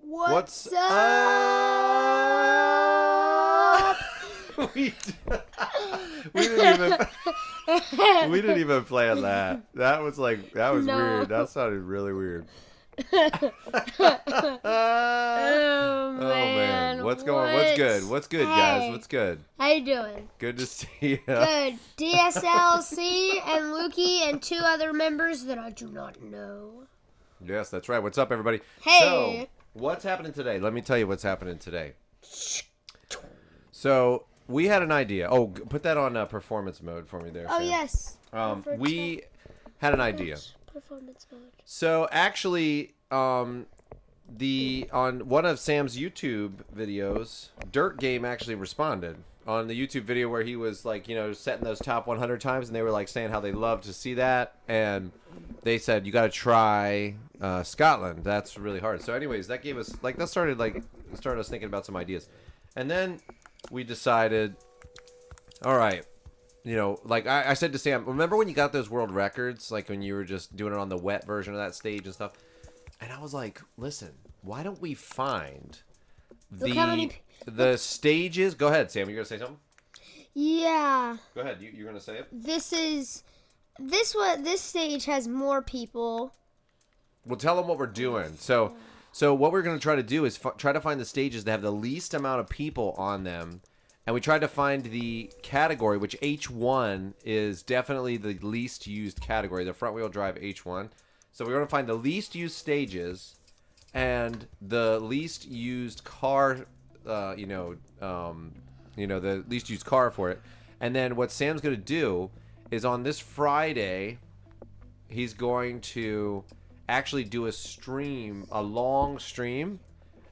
What's up? we didn't even plan that. That was weird. That sounded really weird. Oh man. What's good? What's good, guys? What's good? How you doing? Good to see you. Good. DSLC and Lukey and 2 other members that I do not know. Yes, that's right. What's up, everybody? Hey. So, what's happening today? Let me tell you what's happening today. So, we had an idea. Oh, put that on performance mode for me there. Oh, Sam. yes. We had an idea. Performance mode. So, actually, on one of Sam's YouTube videos, Dirt Game actually responded on the YouTube video where he was setting those top 100 times, and they were saying how they love to see that, and they said you got to try Scotland. That's really hard. So, anyways, that gave us that started us thinking about some ideas, and then we decided, all right, I said to Sam, remember when you got those world records, when you were just doing it on the wet version of that stage and stuff? And I was like, listen, why don't we find the stages? Go ahead, Sam. You're gonna say something? Yeah. Go ahead. You're gonna say it. This stage has more people. Well, tell them what we're doing. So what we're gonna try to do is try to find the stages that have the least amount of people on them, and we tried to find the category, which H1 is definitely the least used category, the front wheel drive H1. So we're gonna find the least used stages and the least used car, the least used car for it. And then what Sam's going to do is on this Friday, he's going to actually do a long stream,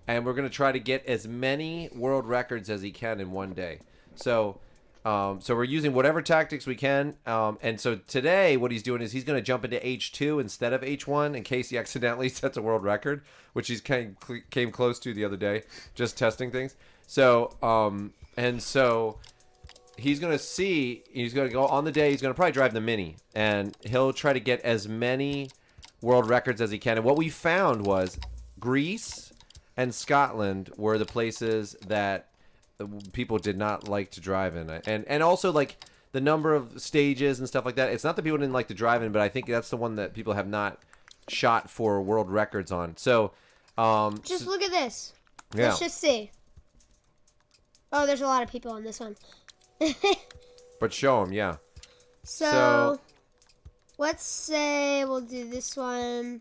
and we're going to try to get as many world records as he can in one day. So we're using whatever tactics we can. And so today what he's doing is he's going to jump into H2 instead of H1 in case he accidentally sets a world record, which he's came close to the other day, just testing things. So, so he's going to go on the day. He's going to probably drive the Mini, and he'll try to get as many world records as he can. And what we found was Greece and Scotland were the places that people did not like to drive in, and also the number of stages and stuff like that. It's not that people didn't like to drive in, but I think that's the one that people have not shot for world records on. So just look at this. Yeah. Let's just see. Oh, there's a lot of people on this one. But show them, yeah. So let's say we'll do this one.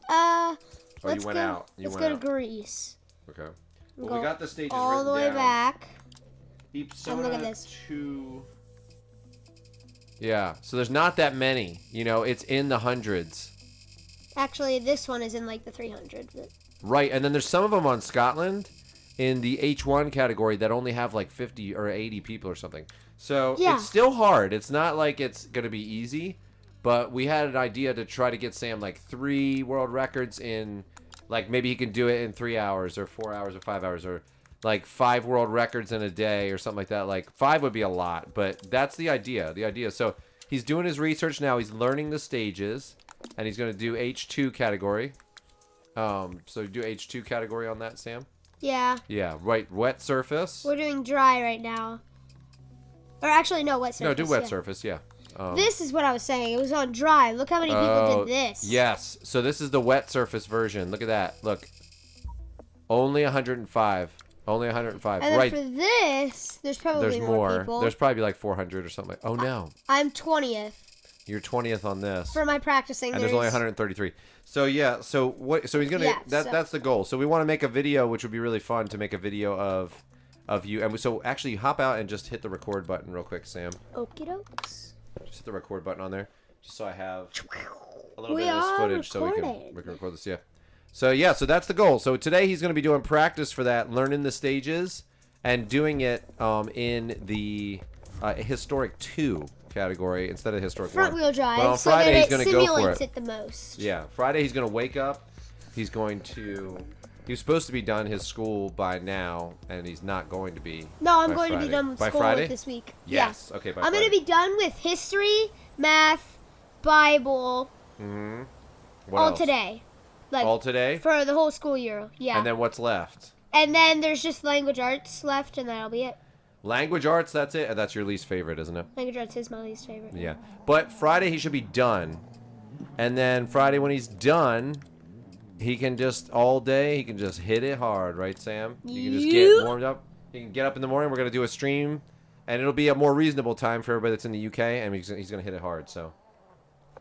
You went out. Let's go to Greece. Okay. Well, we got the stages all the way down. Back. And look at this. Yeah, so there's not that many. It's in the hundreds. Actually, this one is in the 300. But... Right, and then there's some of them on Scotland in the H1 category that only have 50 or 80 people or something. So It's still hard. It's not like it's going to be easy, but we had an idea to try to get Sam 3 world records in... maybe he can do it in 3 hours or 4 hours or 5 hours, or like 5 world records in a day or something like that. Like 5 would be a lot, but that's the idea. So he's doing his research now. He's learning the stages, and he's going to do H2 category. So do H2 category on that, Sam? Yeah. Yeah, right. Wet surface. We're doing dry right now. Or actually, no, wet surface. No, do wet surface, yeah. This is what I was saying. It was on dry. Look how many people did this. Yes. So this is the wet surface version. Look at that. Look. Only 105. Only 105. And then right. for this, there's probably more people. There's probably like 400 or something. Oh, no. I'm 20th. You're 20th on this. For my practicing. And there's only 133. So yeah, so what? So he's gonna. Yeah, that's the goal. So we want to make a video, which would be really fun to make a video of you. And so actually, hop out and just hit the record button real quick, Sam. Okie dokes. Just hit the record button on there, just so I have a little We bit of this are footage, recording. so we can record this. Yeah. So yeah, so that's the goal. So today he's gonna be doing practice for that, learning the stages, and doing it in the historic 2 category instead of historic 1. Front wheel drive. But on so Friday that he's it gonna go for simulates it. it the most. Yeah, Friday he's gonna wake up. He's going to. He was supposed to be done his school by now, and he's not going to be. No, I'm by going to Friday. be done with by school Friday? this week. Yes. Yeah. Okay. By I'm Friday. going to be done with history, math, Bible, What all else? today. Like All today. for the whole school year. Yeah. And then what's left? And then there's just language arts left, and that'll be it. Language arts. That's it. That's your least favorite, isn't it? Language arts is my least favorite. Yeah. But Friday he should be done, and then Friday when he's done, he can just all day he can just hit it hard, right, Sam? You can just get warmed up. You can get up in the morning. We're gonna do a stream, and it'll be a more reasonable time for everybody that's in the UK, and he's gonna hit it hard. So,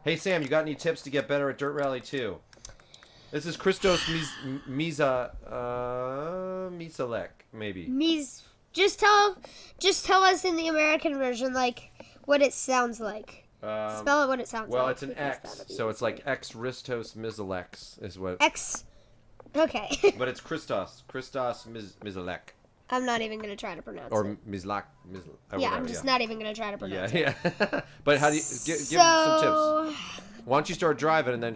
hey Sam, you got any tips to get better at Dirt Rally 2? This is Christos Misalek, maybe. Just tell us in the American version like what it sounds like. Spell it what it sounds like. Well, it's an X, so it's like X Ristos Mizalex is what. X. Okay. But it's Christos Mizalek. I'm not even gonna try to pronounce it. Or Mizlak. Yeah, I'm just not even gonna try to pronounce it. Yeah. But how do you give some tips? Why don't you start driving and then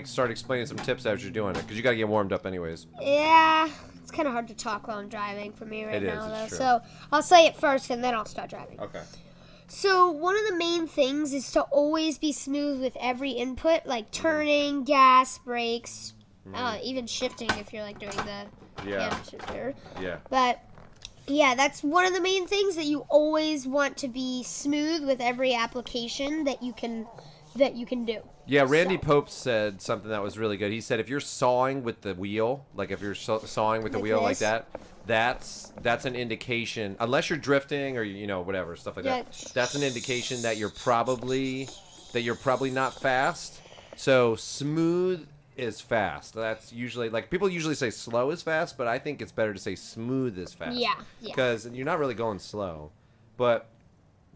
start explaining some tips as you're doing it? Because you got to get warmed up anyways. Yeah, it's kind of hard to talk while I'm driving for me right now, it's though. true. So I'll say it first and then I'll start driving. Okay. So one of the main things is to always be smooth with every input, like turning, gas, brakes, even shifting if you're like doing the hand shifter. Yeah. But yeah, that's one of the main things, that you always want to be smooth with every application that you can do. Yeah, Randy Pope said something that was really good. He said if you're sawing with the wheel, like if you're sawing with the wheel like that, that's an indication, unless you're drifting or whatever stuff like that. That's an indication that you're probably not fast. So smooth is fast. That's usually, like, people usually say slow is fast, but I think it's better to say smooth is fast. Yeah. Because you're not really going slow. But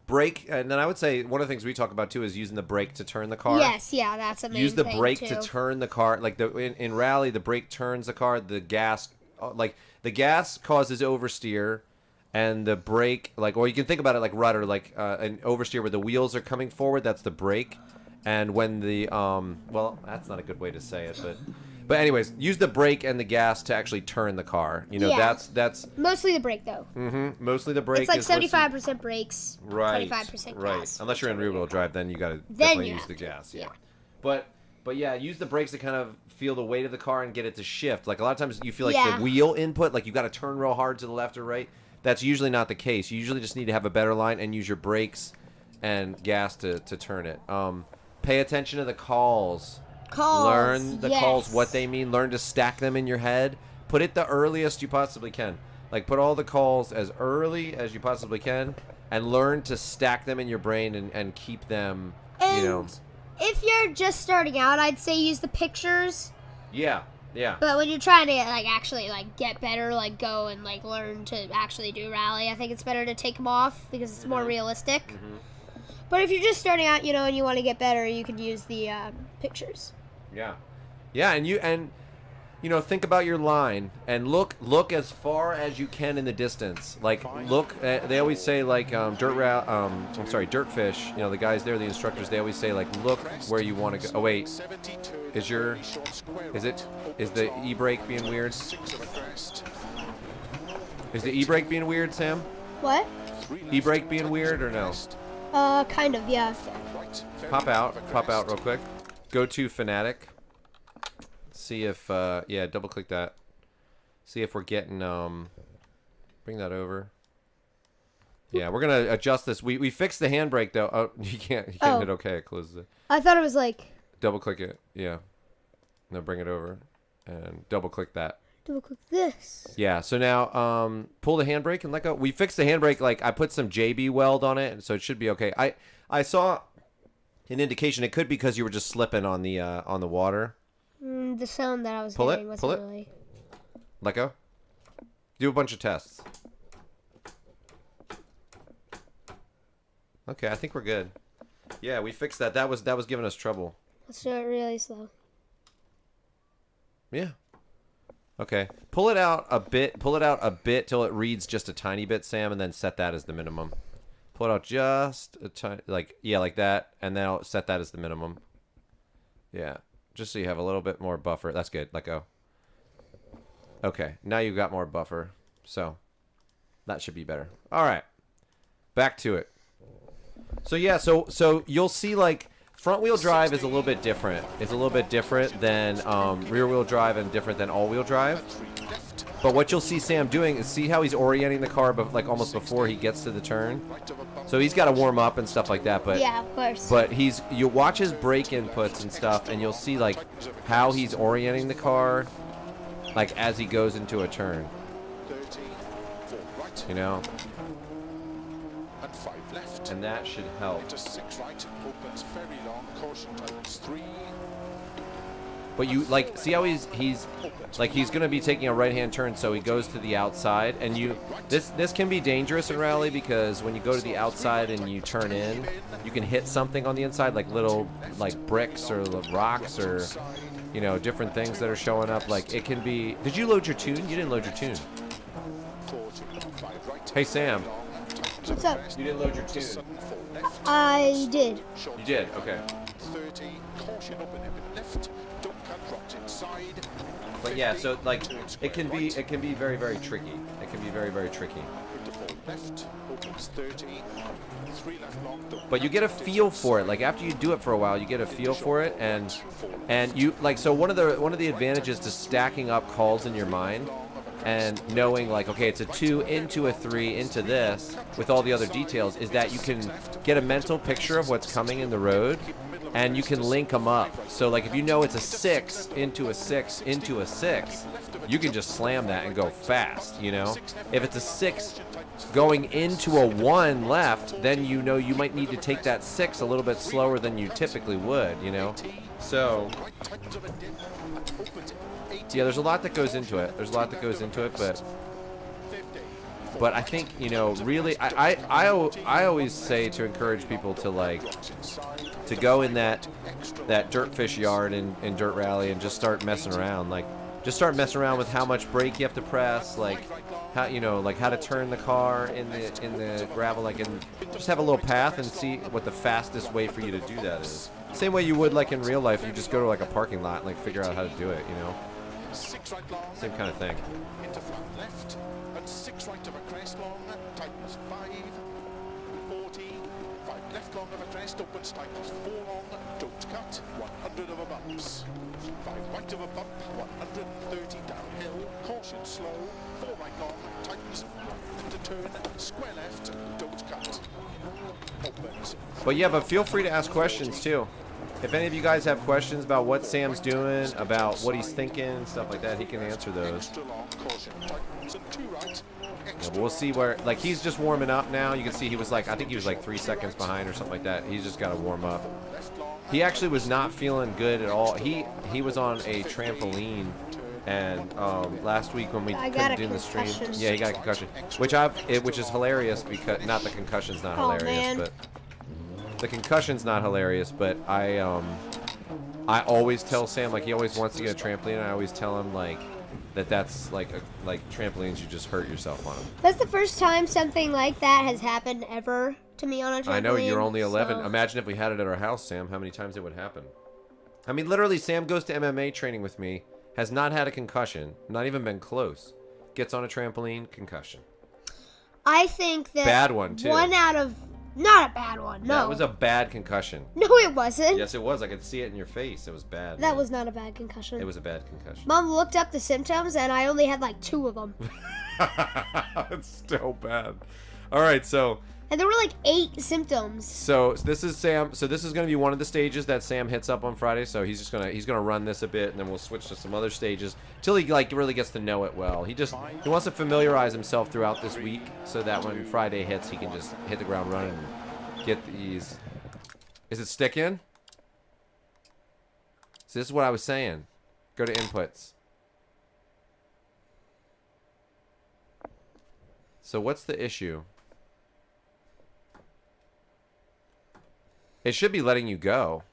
brake, and then I would say one of the things we talk about too is using the brake to turn the car. Yes, yeah, that's a main Use the thing brake too. to turn the car. Like in rally, the brake turns the car. The gas, the gas causes oversteer, and the brake, or you can think about it like rudder, like an oversteer where the wheels are coming forward. That's the brake. And when the well, that's not a good way to say it, but anyways, use the brake and the gas to actually turn the car. That's mostly the brake though. Mostly the brake. It's like 75% brakes, right, 25% gas. right. Unless you're in rear wheel drive, then you got to definitely use the gas. Yeah. But yeah, use the brakes to kind of feel the weight of the car and get it to shift. Like a lot of times you feel like the wheel input, like you got to turn real hard to the left or right. That's usually not the case. You usually just need to have a better line and use your brakes and gas to turn it. Pay attention to the calls. Learn the calls, what they mean. Learn to stack them in your head. Put it the earliest you possibly can. Like, put all the calls as early as you possibly can, and learn to stack them in your brain and keep them, If you're just starting out, I'd say use the pictures. Yeah. But when you're trying to actually get better, go and learn to actually do rally, I think it's better to take them off because it's more realistic. But if you're just starting out, and you want to get better, you can use the pictures. Yeah, and think about your line and look as far as you can in the distance. Look. They always say dirt fish. The guys there, the instructors, they always say look where you want to go. Oh wait, is the e-brake being weird? Is the e-brake being weird, Sam? What? E-brake being weird or no? Kind of, yeah. Pop out real quick. Go to FANATEC. See if, yeah, double click that. See if we're getting, bring that over. Yeah, we're gonna adjust this. We fixed the handbrake though. Oh, you can't hit OK. It closes it. I thought it was like. Double click it. Yeah. Now bring it over, and double click that. Double click this. Yeah. So now, pull the handbrake and let go. We fixed the handbrake. Like I put some JB weld on it, and so it should be okay. I saw an indication. It could be because you were just slipping on the water. The sound that I was pull hearing it. wasn't Pull it. really. Let go. Do a bunch of tests. Okay, I think we're good. Yeah, we fixed that. That was giving us trouble. Let's do it really slow. Yeah. Okay. Pull it out a bit. Pull it out a bit till it reads just a tiny bit, Sam, and then set that as the minimum. Pull it out just a tiny, like that, and then I'll set that as the minimum. Yeah. Just so you have a little bit more buffer. That's good. Let go. Okay. Now you've got more buffer. So that should be better. All right. Back to it. So yeah, so you'll see like front wheel drive is a little bit different. It's a little bit different than rear wheel drive and different than all wheel drive. But what you'll see Sam doing is see how he's orienting the car, but like almost before he gets to the turn. So he's got to warm up and stuff like that. But yeah, of course. But you watch his brake inputs and stuff, and you'll see like how he's orienting the car, like as he goes into a turn. You know. And that should help. But you like see how he's going to be taking a right-hand turn, so he goes to the outside, and this can be dangerous in rally because when you go to the outside and you turn in, you can hit something on the inside like little like bricks or rocks or different things that are showing up. Like it can be. Did you load your tune? You didn't load your tune. Hey Sam. What's up? You didn't load your tune. I did. You did? Okay. But yeah, so like it can be very, very tricky. It can be very, very tricky. But you get a feel for it. Like after you do it for a while, you get a feel for it, and you like so one of the advantages to stacking up calls in your mind and knowing like, okay, it's a 2 into a 3 into this with all the other details is that you can get a mental picture of what's coming in the road and you can link them up. So like if you know it's a 6 into a 6 into a 6, you can just slam that and go fast, If it's a 6 going into a 1 left, then you might need to take that 6 a little bit slower than you typically would, So yeah, there's a lot that goes into it. But I think, really, I always say to encourage people to go in that dirtfish yard in dirt rally and just start messing around. Like, just start messing around with how much brake you have to press, like how how to turn the car in the gravel, and just have a little path and see what the fastest way for you to do that is. Same way you would like in real life, you just go to like a parking lot and like figure out how to do it, Same kind of thing. Into front left, and 6 right of a crest long, tightens 5, 40, 5 left long of a crest, opens tightens 4 long, don't cut, 100 of a bumps. 5 right of a bump, 130 downhill, caution slow, 4 right long, tightens, into turn, square left, don't cut. Opens. But feel free to ask questions too. If any of you guys have questions about what Sam's doing, about what he's thinking, stuff like that, he can answer those. Yeah, we'll see where, like, he's just warming up now. You can see he was like, I think he was like 3 seconds behind or something like that. He's just got to warm up. He actually was not feeling good at all. He was on a trampoline, and last week when we couldn't do the stream, yeah, he got a concussion, which is hilarious because not the concussion's not hilarious, but. The concussion's not hilarious, but I always tell Sam, like, he always wants to get a trampoline, and I always tell him like that's like trampolines, you just hurt yourself on them. That's the first time something like that has happened ever to me on a trampoline. I know, you're only 11. So. Imagine if we had it at our house, Sam, how many times it would happen. I mean, literally, Sam goes to MMA training with me, has not had a concussion, not even been close. gets on a trampoline, concussion. I think that Bad one, too. Not a bad one. No. That was a bad concussion. No, it wasn't. Yes, it was. I could see it in your face. It was bad. That was not a bad concussion. It was a bad concussion. Mom looked up the symptoms, and I only had like 2 of them. It's still bad. All right, so. And there were like 8 symptoms. So this is Sam. So this is going to be one of the stages that Sam hits up on Friday. So he's gonna run this a bit, and then we'll switch to some other stages till he like really gets to know it well. He wants to familiarize himself throughout this week, so that when Friday hits, he can just hit the ground running and get these. Is it stick in? So this is what I was saying. Go to inputs. So what's the issue? It should be letting you go.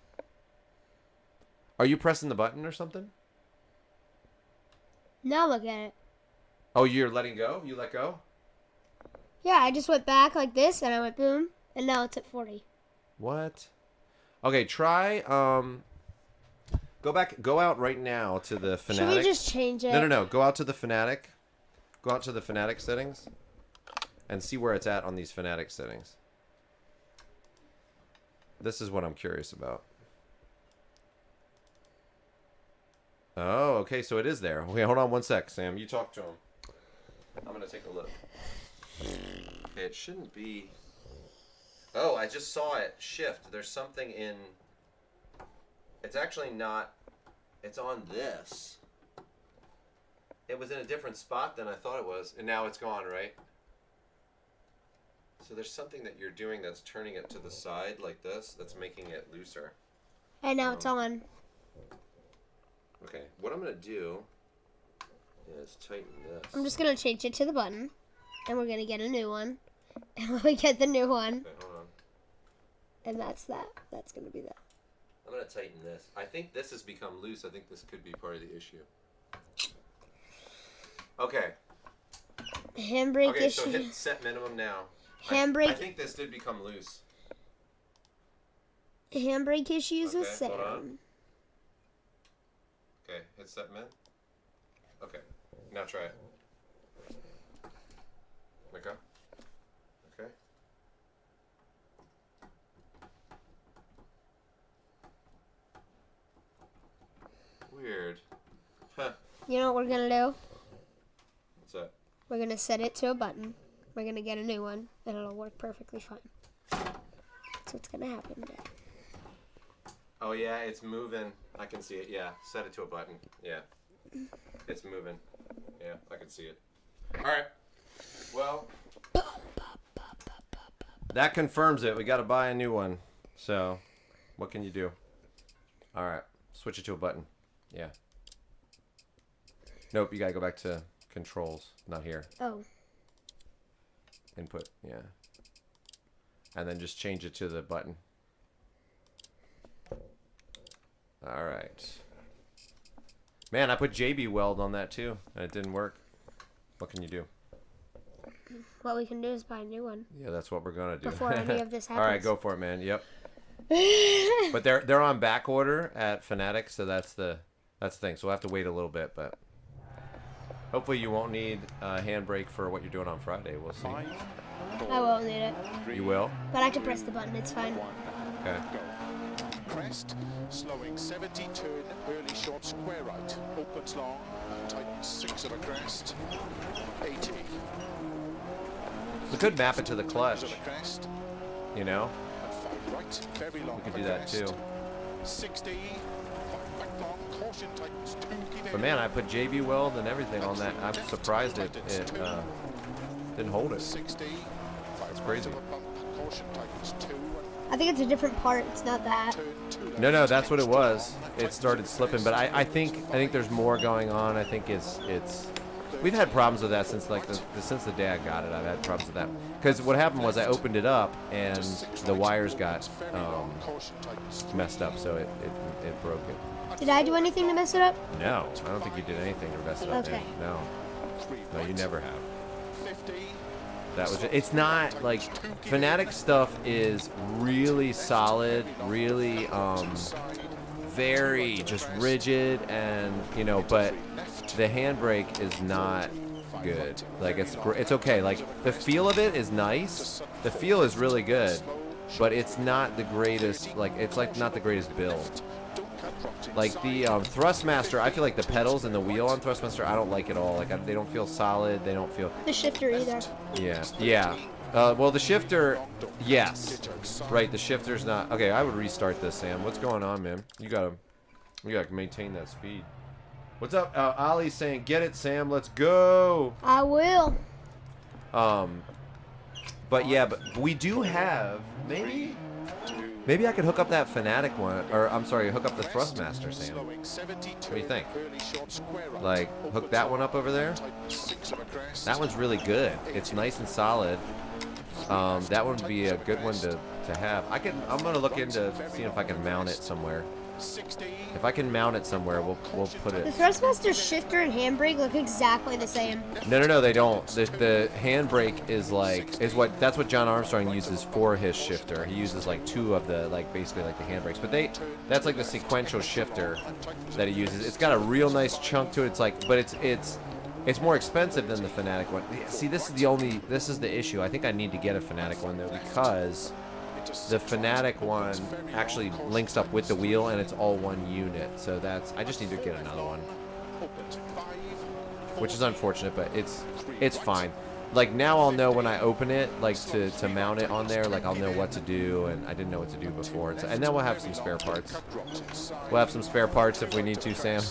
Are you pressing the button or something? Now look at it. Oh, you're letting go? You let go? Yeah, I just went back like this, and I went boom, and now it's at 40. What? Okay, try, go out right now to the FANATEC. Should we just change it? No. Go out to the FANATEC. Go out to the FANATEC settings and see where it's at on these FANATEC settings. This is what I'm curious about. Oh, okay, so it is there. Okay, hold on one sec, Sam. You talk to him. I'm going to take a look. Okay, it shouldn't be... Oh, I just saw it shift. There's something in... It's actually not... It's on this. It was in a different spot than I thought it was, and now it's gone, right? So there's something that you're doing that's turning it to the side like this, that's making it looser. And now it's on. Okay, what I'm going to do is tighten this. I'm just going to change it to the button, and we're going to get a new one. And when we get the new one, Okay, hold on. and that's that. That's going to be that. I'm going to tighten this. I think this has become loose. I think this could be part of the issue. Okay. Handbrake Okay, issue. so hit set minimum now. Handbrake. I think this did become loose. Handbrake issues with Okay, hold on. Sam. Okay, hit set min. Okay, now try it. Let go. Okay. Weird. Huh. You know what we're going to do? What's that? We're going to set it to a button. We're going to get a new one, and it'll work perfectly fine. That's what's going to happen. Oh yeah, it's moving. I can see it. Yeah, set it to a button. Yeah, it's moving. Yeah, I can see it. All right. Well, that confirms it. We got to buy a new one. So, what can you do? All right, switch it to a button. Yeah. Nope, you got to go back to controls. Not here. Oh. Input. Yeah. And then just change it to the button. All right. Man, I put JB Weld on that too, and it didn't work. What can you do? What we can do is buy a new one. Yeah, that's what we're gonna do. Before any of this happens. All right, go for it, man. Yep. But they're on back order at FANATEC, so that's the thing. So we'll have to wait a little bit, but hopefully you won't need a handbrake for what you're doing on Friday. We'll see. I won't need it. You will? But I can press the button. It's fine. Okay. Crest, slowing 70, turn early short square right, opens long, and tightens 6 of a crest, 80. We could map it to the clutch, Of a crest, you know? and 5 right, very long. We could of a do that crest, too. 60, 5 back long, caution tightens 2, keep But man, I put JB Weld and everything on that. I'm surprised it didn't hold it. 60, 5 crazy. right of a bump, caution tightens 2, I think it's a different part. It's not that. turn 2 left. No, that's what it was. It started slipping, but I think there's more going on. I think it's we've had problems with that since since the day I got it. I've had problems with that because what happened was I opened it up and the wires got messed up, so it broke it. Did I do anything to mess it up? No, I don't think you did anything to mess it up. Okay. Man. No, you never have. 50, That was it's not like FANATEC stuff is really solid, really very just rigid, and but the handbrake is not good. Like it's okay. Like the feel of it is nice. The feel is really good, but it's not the greatest. Like it's like not the greatest build. Like the Thrustmaster, I feel like the pedals and the wheel on Thrustmaster, I don't like at all. Like they don't feel solid. They don't feel. The shifter either. Yeah. Yeah. Well, the shifter, yes. Right. The shifter's not. Okay, I would restart this, Sam. What's going on, man? You gotta maintain that speed. What's up? Ollie's saying, "Get it, Sam. Let's go." I will. But yeah, but we do have maybe I could hook up that FANATEC one, or I'm sorry, hook up the Thrustmaster, Sam. What do you think? Like hook that one up over there? That one's really good. It's nice and solid. That one would be a good one to have. I'm gonna look into seeing if I can mount it somewhere. If I can mount it somewhere, we'll put The it. Thrustmaster shifter and handbrake look exactly the same. No, they don't. The handbrake is that's what John Armstrong uses for his shifter. He uses like two of the basically like the handbrakes, but that's like the sequential shifter that he uses. It's got a real nice chunk to it. It's like, but it's more expensive than the FANATEC one. See, this is the issue. I think I need to get a FANATEC one though, because the FANATEC one actually links up with the wheel and it's all one unit. So I just need to get another one, which is unfortunate, but it's fine. Like now I'll know when I open it, like to mount it on there, like I'll know what to do, and I didn't know what to do before. And then we'll have some spare parts. We'll have some spare parts if we need to, Sam.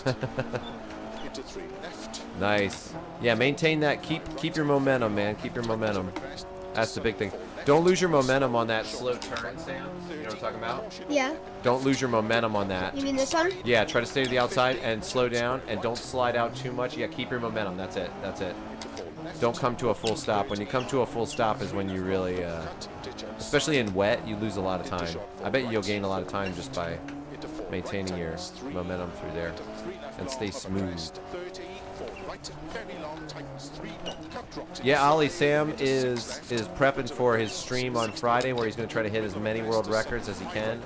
Nice. Yeah, maintain that. Keep your momentum, man. Keep your momentum. That's the big thing. Don't lose your momentum on that slow turn, Sam. You know what I'm talking about? Yeah. Don't lose your momentum on that. You mean this one? Yeah, try to stay to the outside and slow down, and don't slide out too much. Yeah, keep your momentum. That's it. That's it. Don't come to a full stop. When you come to a full stop is when you really, especially in wet, you lose a lot of time. I bet you'll gain a lot of time just by maintaining your momentum through there and stay smooth. Yeah, Ollie, Sam is prepping for his stream on Friday where he's going to try to hit as many world records as he can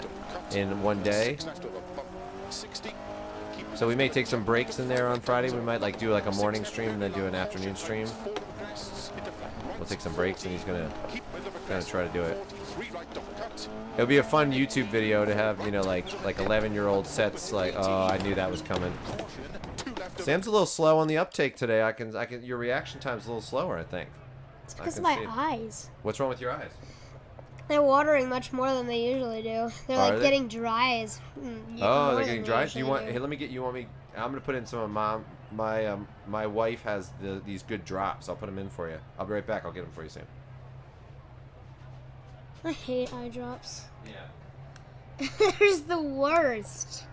in one day. So we may take some breaks in there on Friday. We might do like a morning stream and then do an afternoon stream. We'll take some breaks and he's going to try to do it. It'll be a fun YouTube video to have, like 11-year-old sets like, oh, I knew that was coming. Sam's a little slow on the uptake today. Your reaction time's a little slower, I think. It's because of my eyes. What's wrong with your eyes? They're watering much more than they usually do. They're getting dry as. Oh, they're getting dry. Do you want? Hey, let me get. You want me? I'm gonna put in some of my wife has these good drops. I'll put them in for you. I'll be right back. I'll get them for you, Sam. I hate eye drops. Yeah. They're the worst.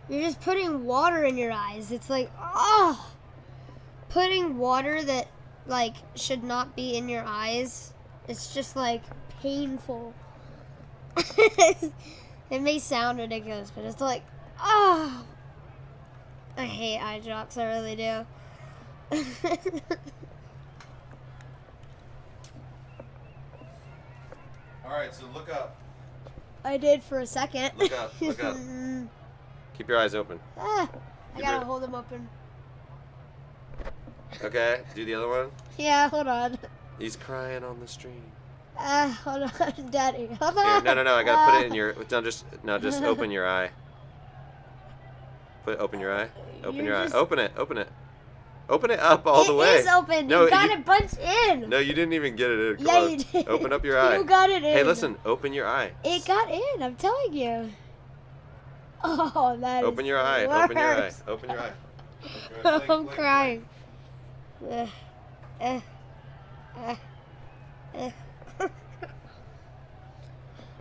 You're just putting water in your eyes. It's like, oh, putting water that should not be in your eyes. It's just painful. It may sound ridiculous, but it's like, oh, I hate eye drops. I really do. All right, so look up. I did for a second. Look up. Look up. Keep your eyes open. I gotta hold them open. Okay, do the other one. Yeah, hold on. He's crying on the stream. Hold on, Daddy. Hold on. Here, no, I gotta put it in your. No, just open your eye. Open your eye. Open your eye. Open it. Open it. Open it up all the way. It is open. No, you got it bunched in. No, you didn't even get it in. Come yeah, on. you did. Open up your eye. You got it in. Hey, listen. Open your eye. It got in. I'm telling you. Oh, that open is your eye. worse. Open your eye. Open your eye. I'm crying.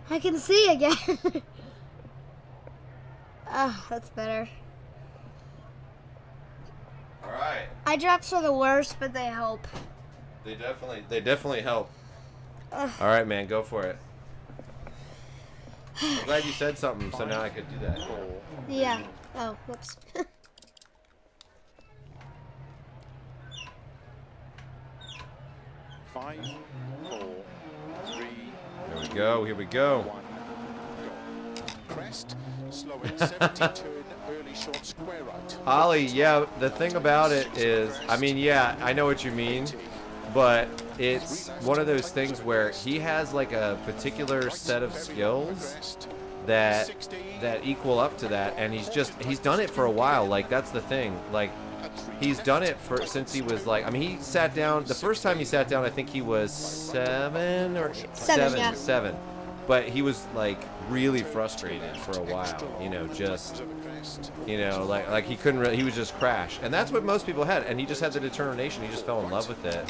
I can see again. Oh, that's better. All right. Eye drops are the worst, but they help. They definitely help. All right, man, go for it. I'm glad you said something, so now I could do that. Yeah. Oh, whoops. 5, 4, 3. Here we go. Here we go. 1, go. crest. Slow in 70 turn, early short square right. Ollie, yeah, the thing about it is, I mean, yeah, I know what you mean, but it's one of those things where he has like a particular set of skills that equal up to that, and he's done it for a while. Like, that's the thing. Like, he's done it since he was like, I mean, he sat down, the first time he sat down, I think he was seven. Yeah. But he was like really frustrated for a while, you know, just, you know, like he couldn't really, he was just crash. And that's what most people had, and he just had the determination. He just fell in love with it.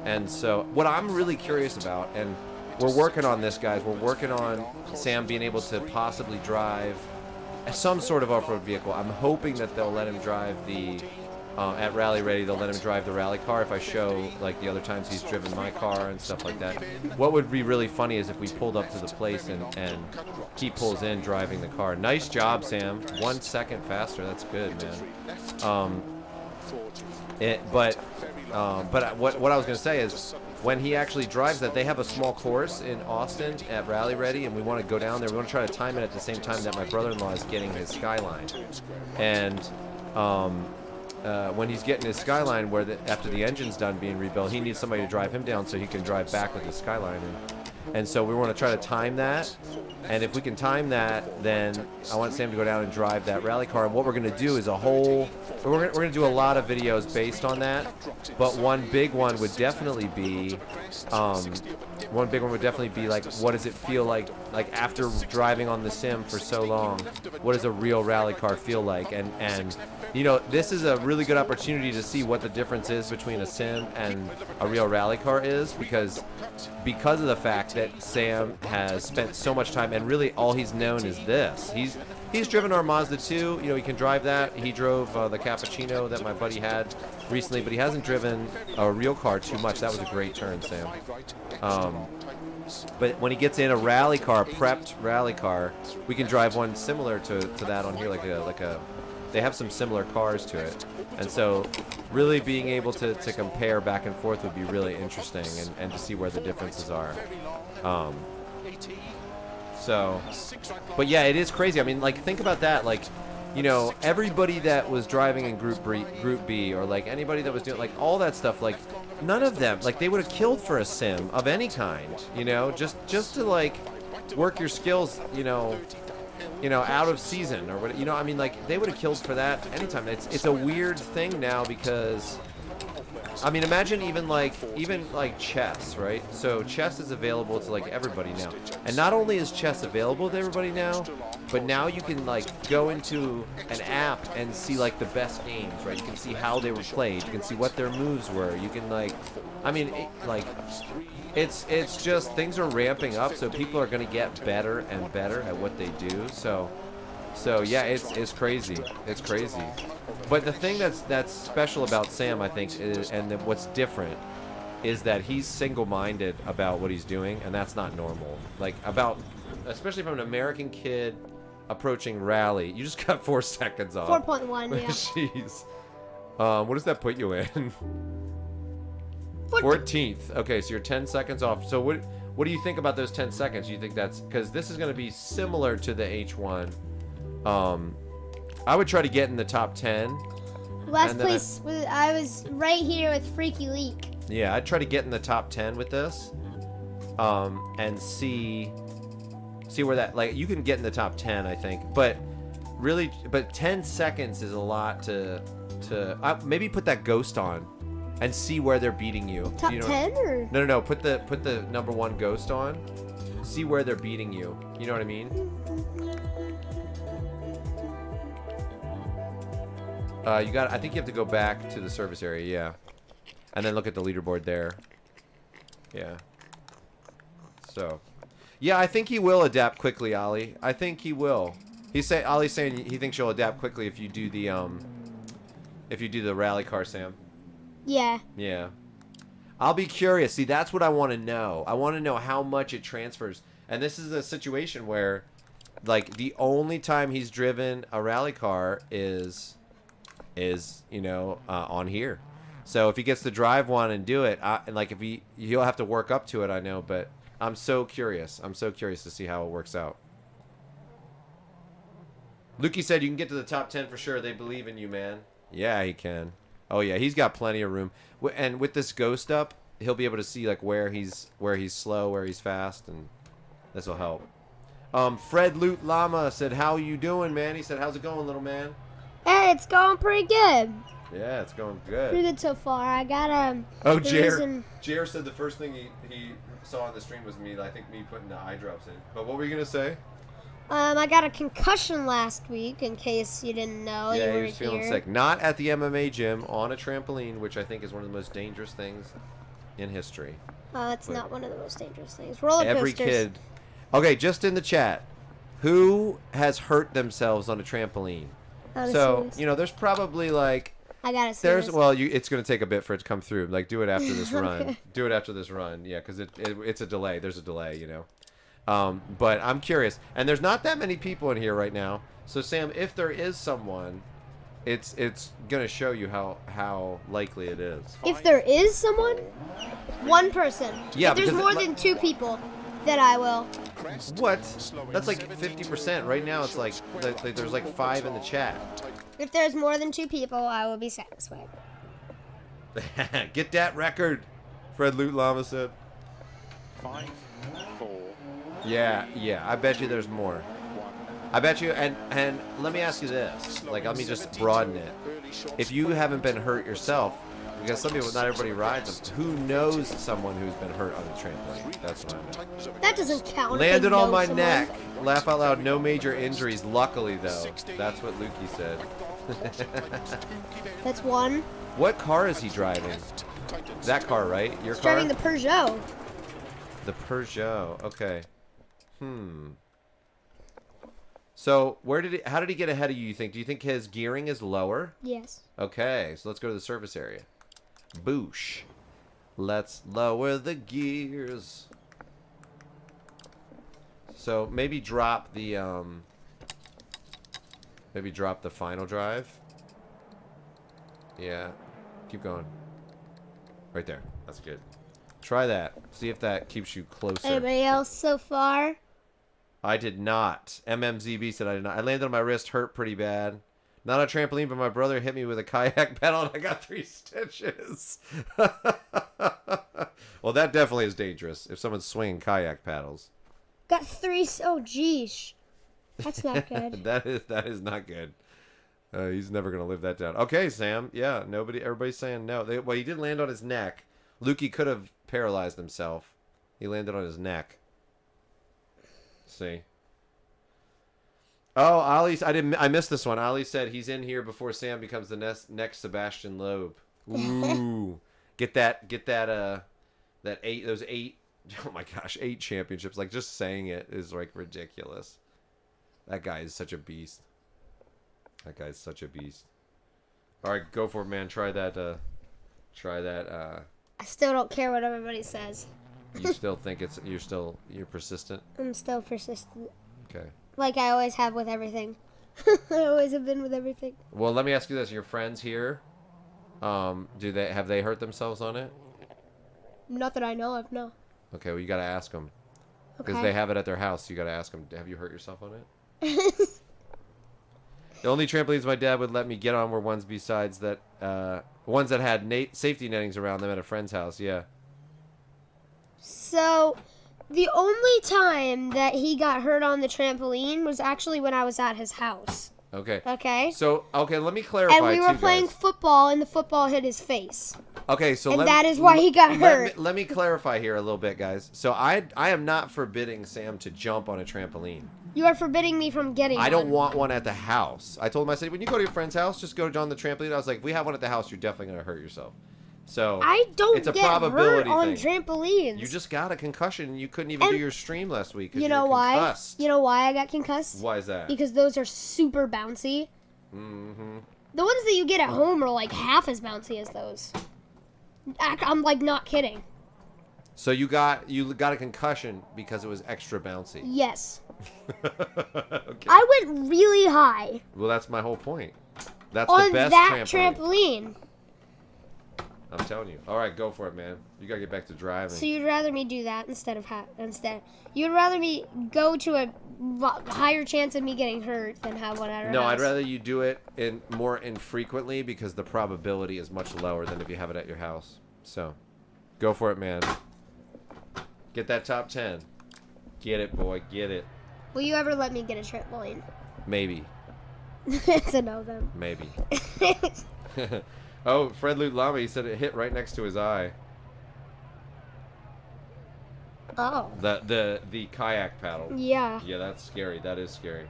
And so what I'm really curious about, and we're working on this, guys, we're working on Sam being able to possibly drive some sort of off-road vehicle. I'm hoping that they'll let him drive the, at Rally Ready, they'll let him drive the rally car if I show, like, the other times he's driven my car and stuff like that. What would be really funny is if we pulled up to the place and he pulls in driving the car. Nice job, Sam. 1 second faster. That's good, man. But what I was going to say is, when he actually drives that, they have a small course in Austin at Rally Ready, and we want to go down there. We want to try to time it at the same time that my brother-in-law is getting his Skyline. And when he's getting his Skyline, after the engine's done being rebuilt, he needs somebody to drive him down so he can drive back with his Skyline. And so we want to try to time that. And if we can time that, then I want Sam to go down and drive that rally car. And what we're going to do is we're going to do a lot of videos based on that. But one big one would definitely be, like, what does it feel like after driving on the sim for so long? What does a real rally car feel like? And you know, this is a really good opportunity to see what the difference is between a sim and a real rally car is, because of the fact that Sam has spent so much time, and really all he's known is this. He's driven our Mazda 2, you know, he can drive that. He drove the Cappuccino that my buddy had recently, but he hasn't driven a real car too much. That was a great turn, Sam. But when he gets in a rally car, prepped rally car, we can drive one similar to that on here, they have some similar cars to it. And so really being able to compare back and forth would be really interesting, and to see where the differences are. But yeah, it is crazy. I mean, like, think about that. Like, you know, everybody that was driving in Group B, or like anybody that was doing like all that stuff, like none of them, like, they would have killed for a sim of any kind, you know, just to like work your skills, you know, out of season or what, you know, I mean, like, they would have killed for that anytime. It's a weird thing now, because I mean, imagine even like chess, right? So chess is available to like everybody now. And not only is chess available to everybody now, but now you can like go into an app and see like the best games, right? You can see how they were played. You can see what their moves were. You can like, I mean, it's just, things are ramping up, so people are going to get better and better at what they do. So yeah, it's crazy. It's crazy. But the thing that's special about Sam, I think, is, and what's different, is that he's single-minded about what he's doing, and that's not normal. Like, especially from an American kid approaching rally. You just got 4 seconds off. 4.1, yeah. Jeez. What does that put you in? 14th. Okay, so you're 10 seconds off. So what do you think about those 10 seconds? You think that's, because this is going to be similar to the H1. I would try to get in the top 10. Last place, I was right here with Freaky Leak. Yeah, I'd try to get in the top 10 with this, and see where that, like, you can get in the top 10, I think, but 10 seconds is a lot to maybe put that Ghost on and see where they're beating you. Top 10 or? No, put the #1 Ghost on, see where they're beating you. You know what I mean? I think you have to go back to the service area, yeah. And then look at the leaderboard there. Yeah. So, yeah, I think he will adapt quickly, Ollie. I think he will. Ollie's saying he thinks you'll adapt quickly if you do the rally car, Sam. Yeah. Yeah. I'll be curious. See, that's what I want to know. I want to know how much it transfers. And this is a situation where, like, the only time he's driven a rally car is you know, on here. So if he gets to drive one and do it, and like, he'll have to work up to it, I know, but I'm so curious. I'm so curious to see how it works out. Lukey said you can get to the top 10 for sure. They believe in you, man. Yeah, he can. Oh yeah, he's got plenty of room. And with this ghost up, he'll be able to see like where he's slow, where he's fast, and this will help. Fred Loot Llama said, "How you doing, man?" He said, "How's it going, little man?" Hey, it's going pretty good. Yeah, it's going good. Pretty good so far. I got Oh, Jer said the first thing he saw on the stream was me. I think me putting the eye drops in. But what were you gonna say? I got a concussion last week. In case you didn't know, Yeah, you he were was feeling here. sick. Not at the MMA gym, on a trampoline, which I think is one of the most dangerous things in history. It's not one of the most dangerous things. Roller coasters. Every kid. Okay, just in the chat, who has hurt themselves on a trampoline? So there's probably like. I gotta see this. Well, it's gonna take a bit for it to come through. Like, do it after this run. Do it after this run. Yeah, because it's a delay. There's a delay, But I'm curious, and there's not that many people in here right now. So Sam, if there is someone, it's gonna show you how likely it is. If there is someone, one person. Yeah, if there's because more than 2 people, then I will. What? That's like 50% right now. It's like there's like 5 in the chat. If there's more than 2 people, I will be satisfied. Get that record, Fred Loot Llama said. 5, 4. Yeah. I bet you there's more. I bet you, and let me ask you this. Like, let me just broaden it. If you haven't been hurt yourself, because some people, not everybody rides them, who knows someone who's been hurt on the trampoline? That's what I meant. That doesn't count. if Landed they on know my someone. neck. Laugh out loud, no major injuries, luckily, though. That's what Lukey said. That's one. What car is he driving? That car, right? Your He's car? driving the Peugeot. The Peugeot. Okay. So, how did he get ahead of you think? Do you think his gearing is lower? Yes. Okay, so let's go to the surface area. Boosh. Let's lower the gears. So, maybe drop the final drive. Yeah. Keep going. Right there. That's good. Try that. See if that keeps you closer. Anybody else so far? I did not. MMZB said I did not. I landed on my wrist, hurt pretty bad. Not a trampoline, but my brother hit me with a kayak paddle and I got 3 stitches. Well, that definitely is dangerous if someone's swinging kayak paddles. Got 3. Oh, geesh. That's not good. that is not good. He's never going to live that down. Okay, Sam. Yeah, everybody's saying no. Well, he did land on his neck. Lukey could have paralyzed himself. He landed on his neck. See. Oh, Ali, I missed this one. Ali said he's in here before Sam becomes the next Sebastian Loeb. Ooh. Get that 8 those 8 oh my gosh, 8 championships. Like, just saying it is like ridiculous. That guy is such a beast. All right, go for it, man. Try that I still don't care what everybody says. You still think you're persistent? I'm still persistent. Okay. Like I always have with everything. I always have been with everything. Well, let me ask you this: your friends here, have they hurt themselves on it? Not that I know of, no. Okay, well you gotta ask them because Okay. they have it at their house. You gotta ask them: have you hurt yourself on it? The only trampolines my dad would let me get on were ones that had safety nettings around them at a friend's house. Yeah. So, the only time that he got hurt on the trampoline was actually when I was at his house. Okay. Okay? So, let me clarify. And we were too, playing guys. football, and the football hit his face. Okay, so And that is why he got hurt. Let me clarify here a little bit, guys. So I am not forbidding Sam to jump on a trampoline. You are forbidding me from getting I don't one. want one at the house. I told him, I said, when you go to your friend's house, just go on the trampoline. I was like, if we have one at the house, you're definitely going to hurt yourself. So I don't it's a get probability hurt on thing. trampolines. You just got a concussion and you couldn't even do your stream last week because You know were why? concussed. You know why I got concussed? Why is that? Because those are super bouncy. Mm-hmm. The ones that you get at home are like half as bouncy as those. I'm like not kidding. So you got a concussion because it was extra bouncy. Yes. Okay. I went really high Well, that's my whole point. That's on the best that trampoline. trampoline. I'm telling you. All right, go for it, man. You gotta get back to driving. So you'd rather me do that instead of you'd rather me go to a higher chance of me getting hurt than have one at our No, house. I'd rather you do it more infrequently because the probability is much lower than if you have it at your house. So, go for it, man. Get that top 10. Get it, boy. Get it. Will you ever let me get a trampoline? Maybe. It's a no then. Maybe. Oh, Fred Loot Llama, he said it hit right next to his eye. Oh. The kayak paddle. Yeah. Yeah, that's scary. That is scary.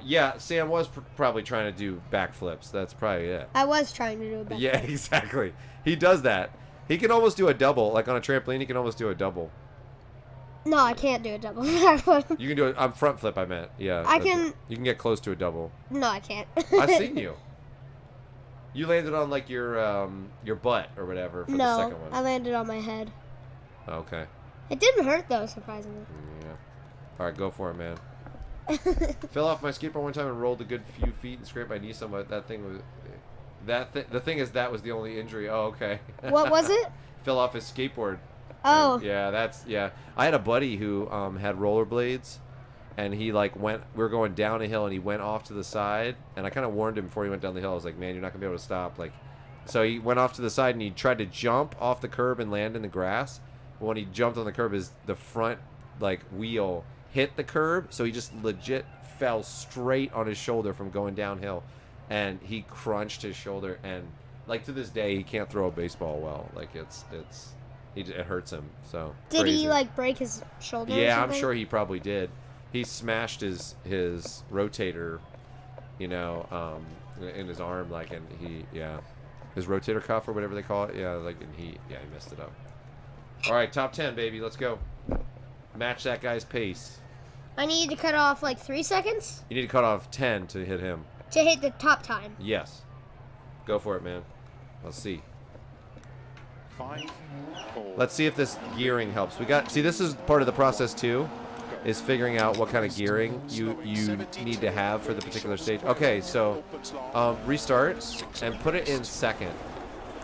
Yeah, Sam was probably trying to do backflips. That's probably it. I was trying to do a backflip. Yeah, exactly. He does that. He can almost do a double. Like on a trampoline, he can almost do a double. No, I can't do a double backflip. You can do it front flip, I meant. Yeah. I can. You can get close to a double. No, I can't. I've seen you. You landed on like your butt or whatever for the second one. I landed on my head. Okay. It didn't hurt though, surprisingly. Yeah. All right, go for it, man. Fell off my skateboard one time and rolled a good few feet and scraped my knee somewhat. That thing was. The thing is, that was the only injury. Oh, okay. What was it? Fell off his skateboard. Oh. And yeah. I had a buddy who had rollerblades, and he like we were going down a hill, and he went off to the side, and I kind of warned him before he went down the hill. I was like, man, you're not gonna be able to stop. Like, so he went off to the side, and he tried to jump off the curb and land in the grass. But when he jumped on the curb, the front like wheel hit the curb, so he just legit fell straight on his shoulder from going downhill, and he crunched his shoulder, and like to this day he can't throw a baseball well. Like it hurts him. So did crazy. he like break his shoulder? Yeah, or I'm something? sure he probably did. He smashed his rotator, in his arm, like, and his rotator cuff or whatever they call it. Yeah, like, and he messed it up. All right, top 10, baby. Let's go. Match that guy's pace. I need to cut off like 3 seconds You need to cut off 10 to hit him. to hit the top time. Yes. Go for it, man. Let's see. 5, 4. Let's see if this gearing helps. This is part of the process too, is figuring out what kind of gearing you need to have for the particular stage. Okay, so restart and put it in second.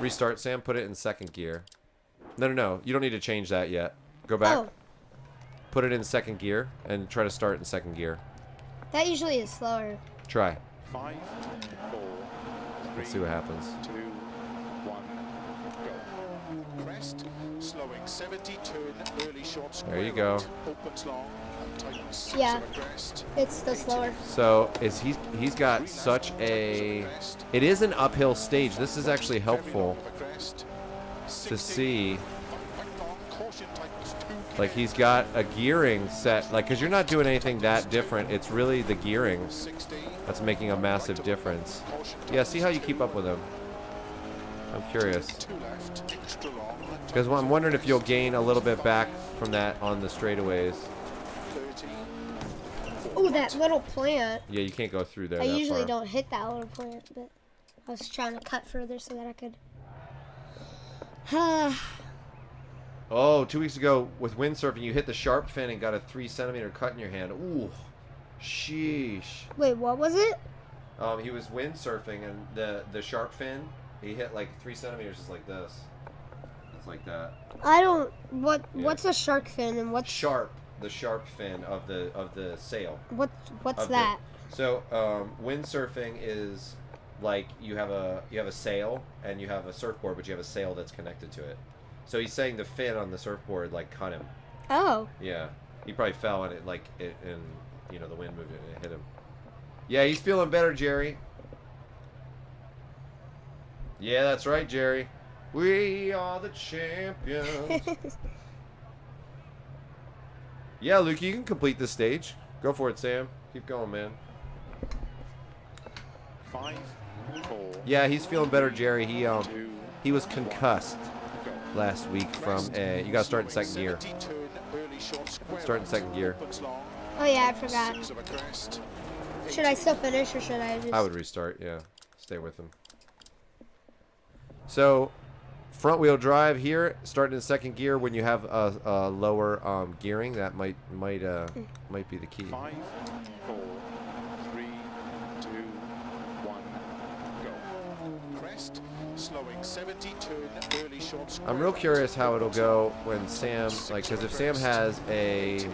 Restart, Sam. Put it in second gear. No. You don't need to change that yet. Go back. Oh, Put it in second gear and try to start in second gear. that usually is slower. Try. 5, 4, 3, Let's see what happens. 2, 1, go. Crest, slowing 70, turn, early short, square There you go. right, opens long, and tightens 6 Yeah. of a crest. It's still slower. So he's got such a. It is an uphill stage. This is actually helpful to see. Like he's got a gearing set, like, because you're not doing anything that different. It's really the gearing that's making a massive difference. Yeah, see how you keep up with him. I'm curious. Because I'm wondering if you'll gain a little bit back from that on the straightaways. Oh, that little plant. Yeah, you can't go through there. I that usually far. don't hit that little plant, but I was trying to cut further so that I could. Oh, 2 weeks ago with windsurfing, you hit the sharp fin and got a 3 centimeter cut in your hand. Ooh, sheesh. Wait, what was it? He was windsurfing and the sharp fin, he hit like 3 centimeters just like this. It's like that. I don't. Yeah. What's a shark fin and what's Sharp, the sharp fin of the sail. what's of that? So windsurfing is like you have a sail and you have a surfboard, but you have a sail that's connected to it. So he's saying the fin on the surfboard like cut him. Oh. Yeah, he probably fell and the wind moved it and it hit him. Yeah, he's feeling better, Jerry. Yeah, that's right, Jerry. We are the champions. Yeah, Luke, you can complete this stage. Go for it, Sam. Keep going, man. 5, 4. Yeah, he's feeling better, Jerry. 2, He was concussed go. last week from a. You got to start in second gear. Start in second gear. Oh yeah, I forgot. Should I still finish or should I just? I would restart. Yeah, stay with him. So, front wheel drive here, starting in second gear when you have a lower gearing. That might be the key. 5, 4, 3, 2, 1, go. crest. Slowing 70, turn early short square. I'm real right. curious how it'll go when Sam, like, because if Sam has a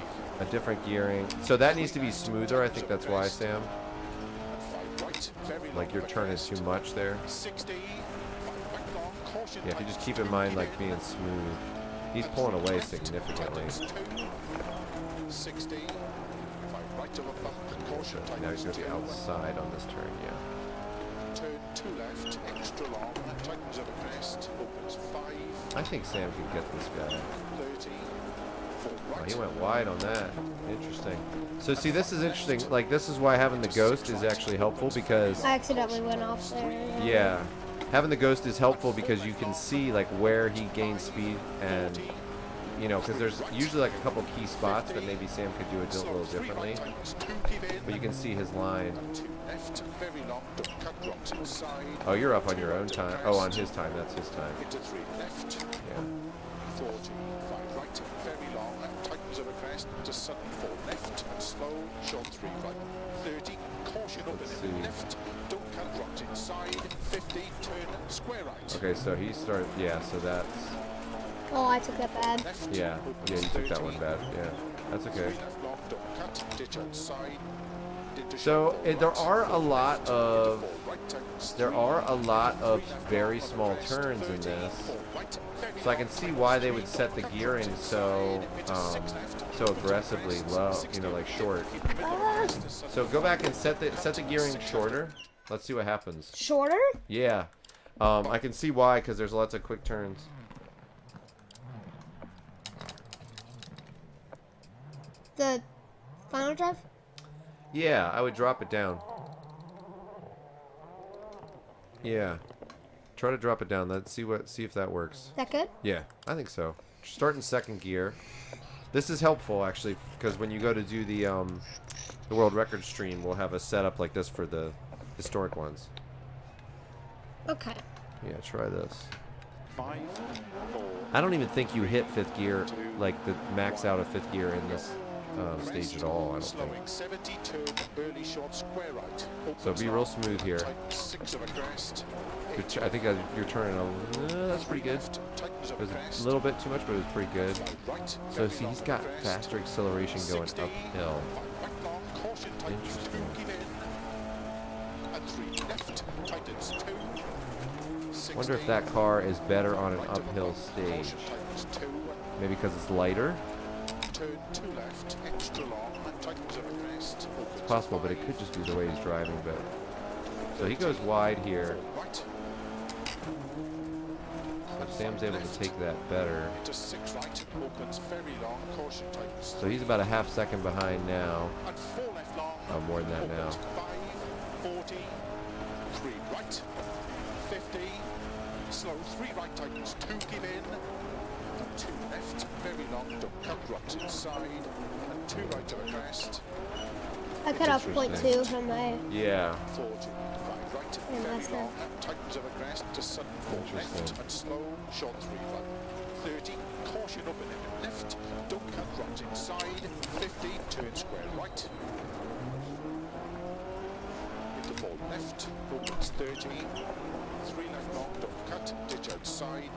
different gearing, so that needs to be smoother. I think that's why, Sam. And 5 right, very Like, long you're of a turning crest. too much there. 60, 5 right long, caution Yeah, if you just tightens keep in 2, mind, keep like, in. being smooth. He's And pulling 3 away left, significantly. tightens 2, 60, 5 right of a bump, caution Now he's tightens going to 2. be outside on this turn, yeah. Turn 2 left, extra long, tightens of a crest, opens 5, I think Sam can get this guy. 30, 4 Oh, right. he went wide on that. Interesting. So see, this is interesting. Like, this is why having the ghost is actually helpful because, I accidentally went off there. yeah, having the ghost is helpful because you can see like where he gains speed and, you know, because there's usually like a couple key spots that maybe Sam could do a little differently, but you can see his line. Left, very long, don't cut rocks inside. Oh, you're up on your own time. Oh, on his time. That's his time. Into 3 left, Yeah. 40, 5 right, very long, tightens of a crest, to sudden 4 left, and slow, short 3 right, 30, caution open Let's in see. left, don't cut rocks inside, 50, turn square right. Okay, so he started. Yeah, so that's. Oh, I took that bad. Left, Yeah, opens yeah, you took that 30, one bad. Yeah, that's okay. 3 left long, don't cut, ditch outside, into So short 4 there right, are a lot into of 4 right, tightens there 3, are a lot of 3 left very long, small crest, turns in 30, this. 4 right, very So I long, can see why they would tightens set the 3, don't gearing cut so inside, into 6 left, so aggressively low, you know, like short. So go back and set the gearing shorter. Let's see what happens. Shorter? Yeah, I can see why because there's lots of quick turns. The final drive? Yeah, I would drop it down. Yeah, try to drop it down. Let's see if that works. That good? Yeah, I think so. Start in second gear. This is helpful actually because when you go to do the world record stream, we'll have a setup like this for the historic ones. Okay. Yeah, try this. 5, 4, I don't even think you hit fifth gear, like the max out of fifth gear in this stage at all. I don't think. slowing 70, turn early short square right. So be real smooth here. Tightens 6 of a crest. I think you're turning a. That's pretty good. Tightens It of was a a crest. little bit too much, but it was pretty good. Right, So very see, long he's of a got crest. faster acceleration going 60, uphill. 5 right long, caution tightens 2, Interesting. give in. And 3 left, tightens 2. 60, Wonder if that car is better on an right of a uphill bump, stage. caution tightens 2. Maybe because it's lighter. Turn 2 left, extra long, tightens of a crest. It's possible, but it could just be the way he's driving. But so he goes wide here. Right, But Sam's able to take that better. into 6 right, opens very long, caution tightens So he's about a half second behind now. and 4 left long. Oh, more than that now. Opens 5, 40, 3 right, 50, slow 3 right tightens 2, give in, and 2 left, very long, don't cut rocks inside, and 2 right of a crest, I cut off Interesting. 0.2 from my. Yeah. 40, 5 right, Yeah, very that's long, tightens of a crest to sudden 4 left, Interesting. and slow, short 3 right, 30, caution open in left, don't cut rocks inside, 50, turn square right, into 4 left, opens 30, 3 left long, don't cut, ditch outside,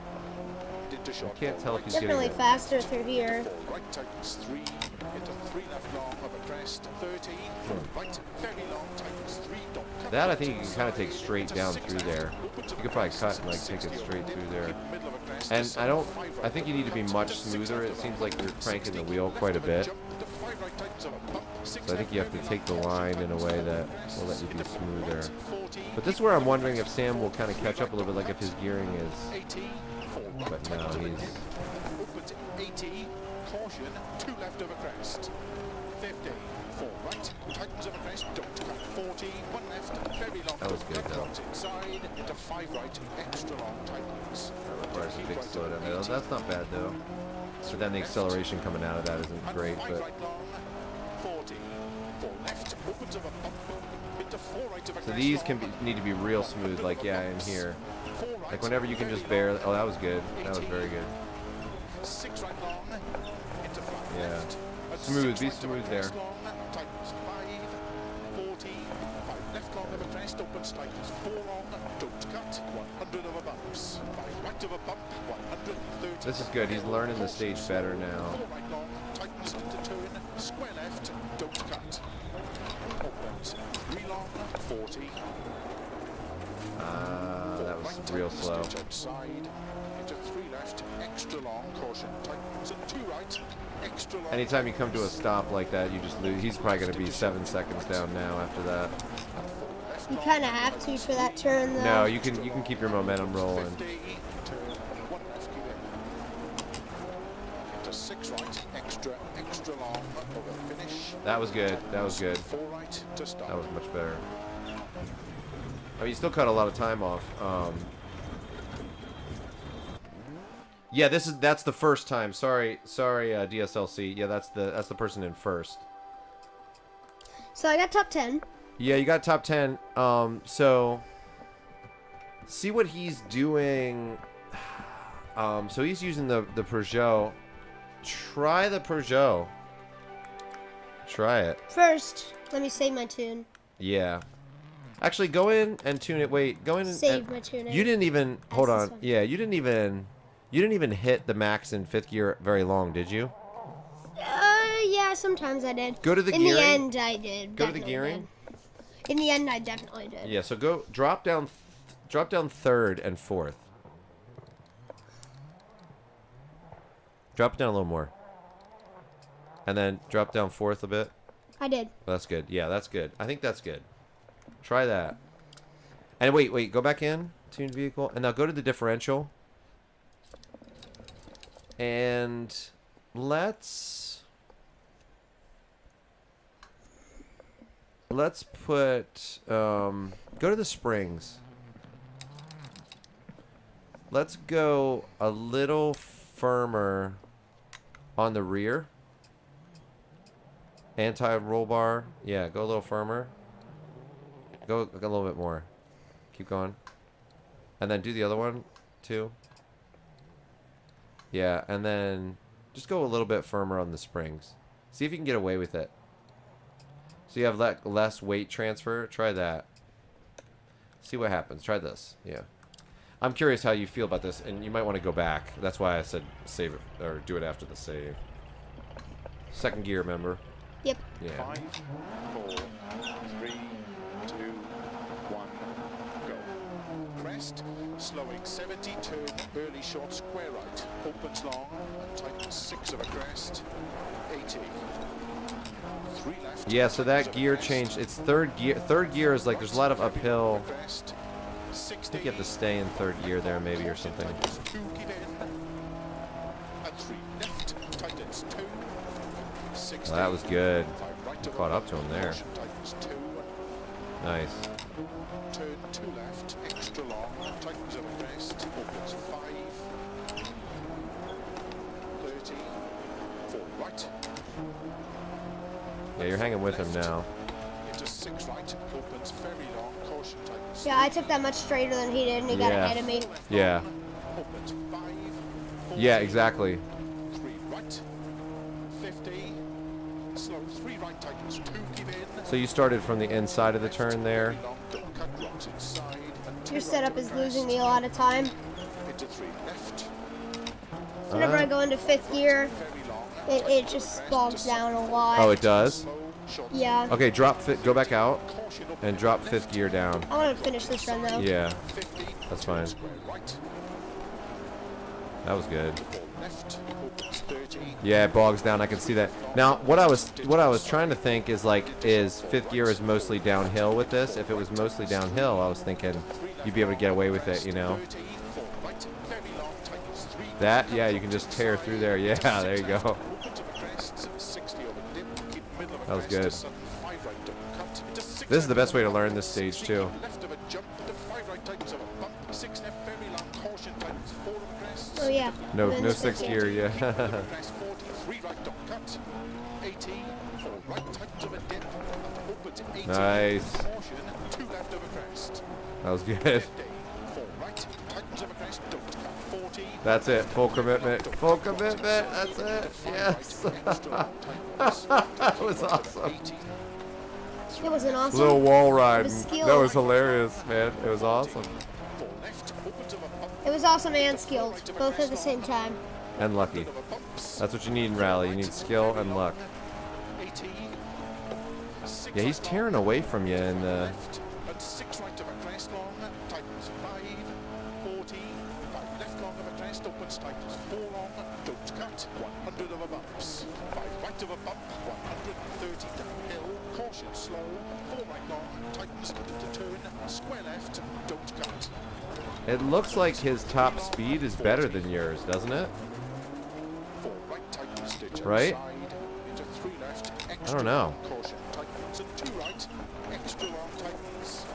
into short can't 4 tell if right, he's getting Definitely it. faster through here. 4 right tightens 3, into 3 left long of a crest, 30, 4 right, very long tightens 3, don't cut. That I think you can kind of take straight down through there. You could probably cut and like take it straight through there. And I think you need to be much smoother. It seems like you're cranking the wheel quite a bit. So I think you have to take the line in a way that will let you be smoother. But this is where I'm wondering if Sam will kind of catch up a little bit, like if his gearing is. But no, he's. Opens 80, caution, 2 left of a crest. 50, 4 right, tightens of a crest, don't cut. 40, 1 left, very long, That was don't good, cut, though. rocks inside, into 5 right, extra long, tightens. That requires a big slowdown. That's not bad though. So then the acceleration coming out of that isn't And great, 5 but right long, 40, 4 left, opens of a bump, into 4 right of a so crest these long, can be need to be real smooth, like yeah, in here. 4 right, Like whenever you can very just barely. long, Oh, that was good. That was 80, very good. 6 right long, into 5 Yeah. left, and Smooth, 6 be right of a smooth crest there. long, tightens 5, 40, 5 left left long of a crest, opens tightens 4 long, don't cut, 100 over bumps. 5 right of a bump, 130. This is good. He's learning the stage better now. 4 right long, tightens into turn, square left, don't cut. Opens 3 long, 40. That was real slow. Outside, into 3 left, extra long, caution tightens, and 2 right, extra long. Anytime you come to a stop like that, you just lose. He's probably going to be 7 seconds down now after that. You kind of have to for that turn, though. No, you can keep your momentum rolling. 50, turn 1 left, give in. Into 6 right, extra long, over finish. That was good. That was good. 4 right to stop. That was much better. I mean, you still cut a lot of time off. Yeah, that's the first time. Sorry, DSLC. Yeah, that's the person in first. So I got top 10. Yeah, you got top 10. So see what he's doing. So he's using the Peugeot. Try the Peugeot. Try it. First, let me save my tune. Yeah. Actually, go in and tune it. Wait, go in and Save my tuning. You didn't even hold That's on. this one. Yeah, you didn't even hit the max in 5th gear very long, did you? Yeah, sometimes I did. Go to the In gearing. the end, I did. Go to the Definitely gearing. did. In the end, I definitely did. Yeah, so go drop down 3rd and 4th. Drop it down a little more. And then drop down 4th a bit. I did. That's good. Yeah, that's good. I think that's good. Try that. And wait, go back in. Tuned vehicle. And now go to the differential. And let's put go to the springs. Let's go a little firmer on the rear. Anti-roll bar. Yeah, go a little firmer. Go a little bit more. Keep going. And then do the other one, too. Yeah, and then just go a little bit firmer on the springs. See if you can get away with it. So you have less weight transfer. Try that. See what happens. Try this. Yeah. I'm curious how you feel about this, and you might want to go back. That's why I said save it, or do it after the save. 2nd gear, remember? Yep. Yeah. 5, 4, 3, 2, 1, go. Crest, slowing 70, turn, early short, square right, opens long, and tightens 6 of a crest, 80. 3 left. Yeah, so that gear changed. It's 3rd gear. 3rd gear is like there's a lot of uphill. I think you have to stay in 3rd gear there maybe or something. 2 give in, and 3 left, tightens 2. Well, that was good. 5 right You of caught a up to him there. tightens 2. Nice. Turn 2 left, extra long, tightens of a crest, opens 5, 30, 4 right, Yeah, you're hanging with him now. into 6 right, opens very long, caution tightens. Yeah, I took that much straighter than he did, and he got Yeah. ahead of me. Yeah. Opens 5, 40, Yeah, exactly. 3 right, 50, slow 3 right, tightens 2, give in. So you started from the inside of the turn there. Very long, don't cut, rocks inside, and 2 Your right setup of is crest, losing me a lot of time. into 3 left, Whenever I go into 5th gear, very long, it just bogs down a lot. Oh, it does? slow, short, Yeah. Okay, go back out caution up and drop 5th gear down. I want to finish this run, though. Yeah, 50, that's fine. square right, That was good. 4 left, opens 30, Yeah, it bogs down. I can see that. Now, what I was trying to think is like, is 5th gear is mostly downhill with this? If it was mostly downhill, I was thinking you'd be able to get away with it, you know? 30, 4 right, very long, tightens 3. That, yeah, you can just tear through there. Yeah, there you go. Open to the crest, 60 over dip, keep middle of a That was crest, good. sudden 5 right, don't cut, into 6 This is the left, best way to learn this stage too. left of a jump, into 5 right, tightens of a bump, 6 left, very long, caution, tightens 4 of a crest. Oh, yeah. No, And no then 6th 6th gear. Yeah. Crest 40, 3 right, don't cut, 80, 4 right, tightens of a dip, and open to 80, Nice. caution, 2 left of a crest. That was good. 50, 4 right, tightens of a crest, don't cut, 40. That's it. Full commitment. Full commitment. That's it. Yes. That was awesome. It wasn't awesome. Little wall ride. was skilled. That was hilarious, man. It was awesome. Four left, opens of a bump. It was awesome and skilled, both at the same time. And lucky. That's what you need in rally. You need skill and luck. 80. Yeah, he's tearing away from you in the... Left and 6 right of a crest long, tightens 5, 40, 5 left long of a crest, opens, tightens 4 long, don't cut, 100 of a bumps, 5 right of a bump, 130 downhill, caution slow, 4 right long, tightens into the turn, square left, don't cut. It looks like his top speed is better than yours, doesn't it? 4 right tightens ditch Right? outside, into 3 left, extra I don't know. long, caution tightens, and 2 right, extra long tightens.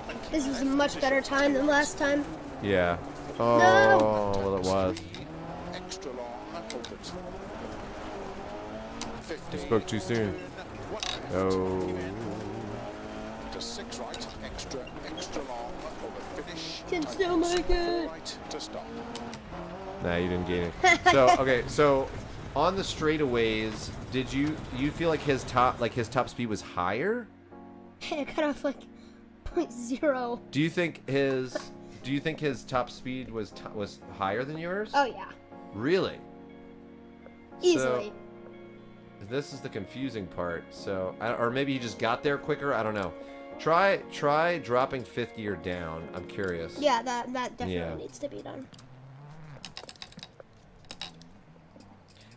And keep This was a left much better time than last time. Yeah. Oh, No. well, it was. extra long, opens. 50, You spoke too soon. turn, 1 left, Oh. keep in, to 6 right, extra long, over finish. Can 5 still left, make 4 it. right, to stop. Nah, you didn't gain it. So, okay, so on the straightaways, did you feel like his top speed was higher? I cut off like 0.0. Do you think his top speed was higher than yours? Oh yeah, Really? easily. So, this is the confusing part. So, or maybe he just got there quicker. I don't know. Try dropping 5th gear down. I'm curious. Yeah, that definitely Yeah. needs to be done.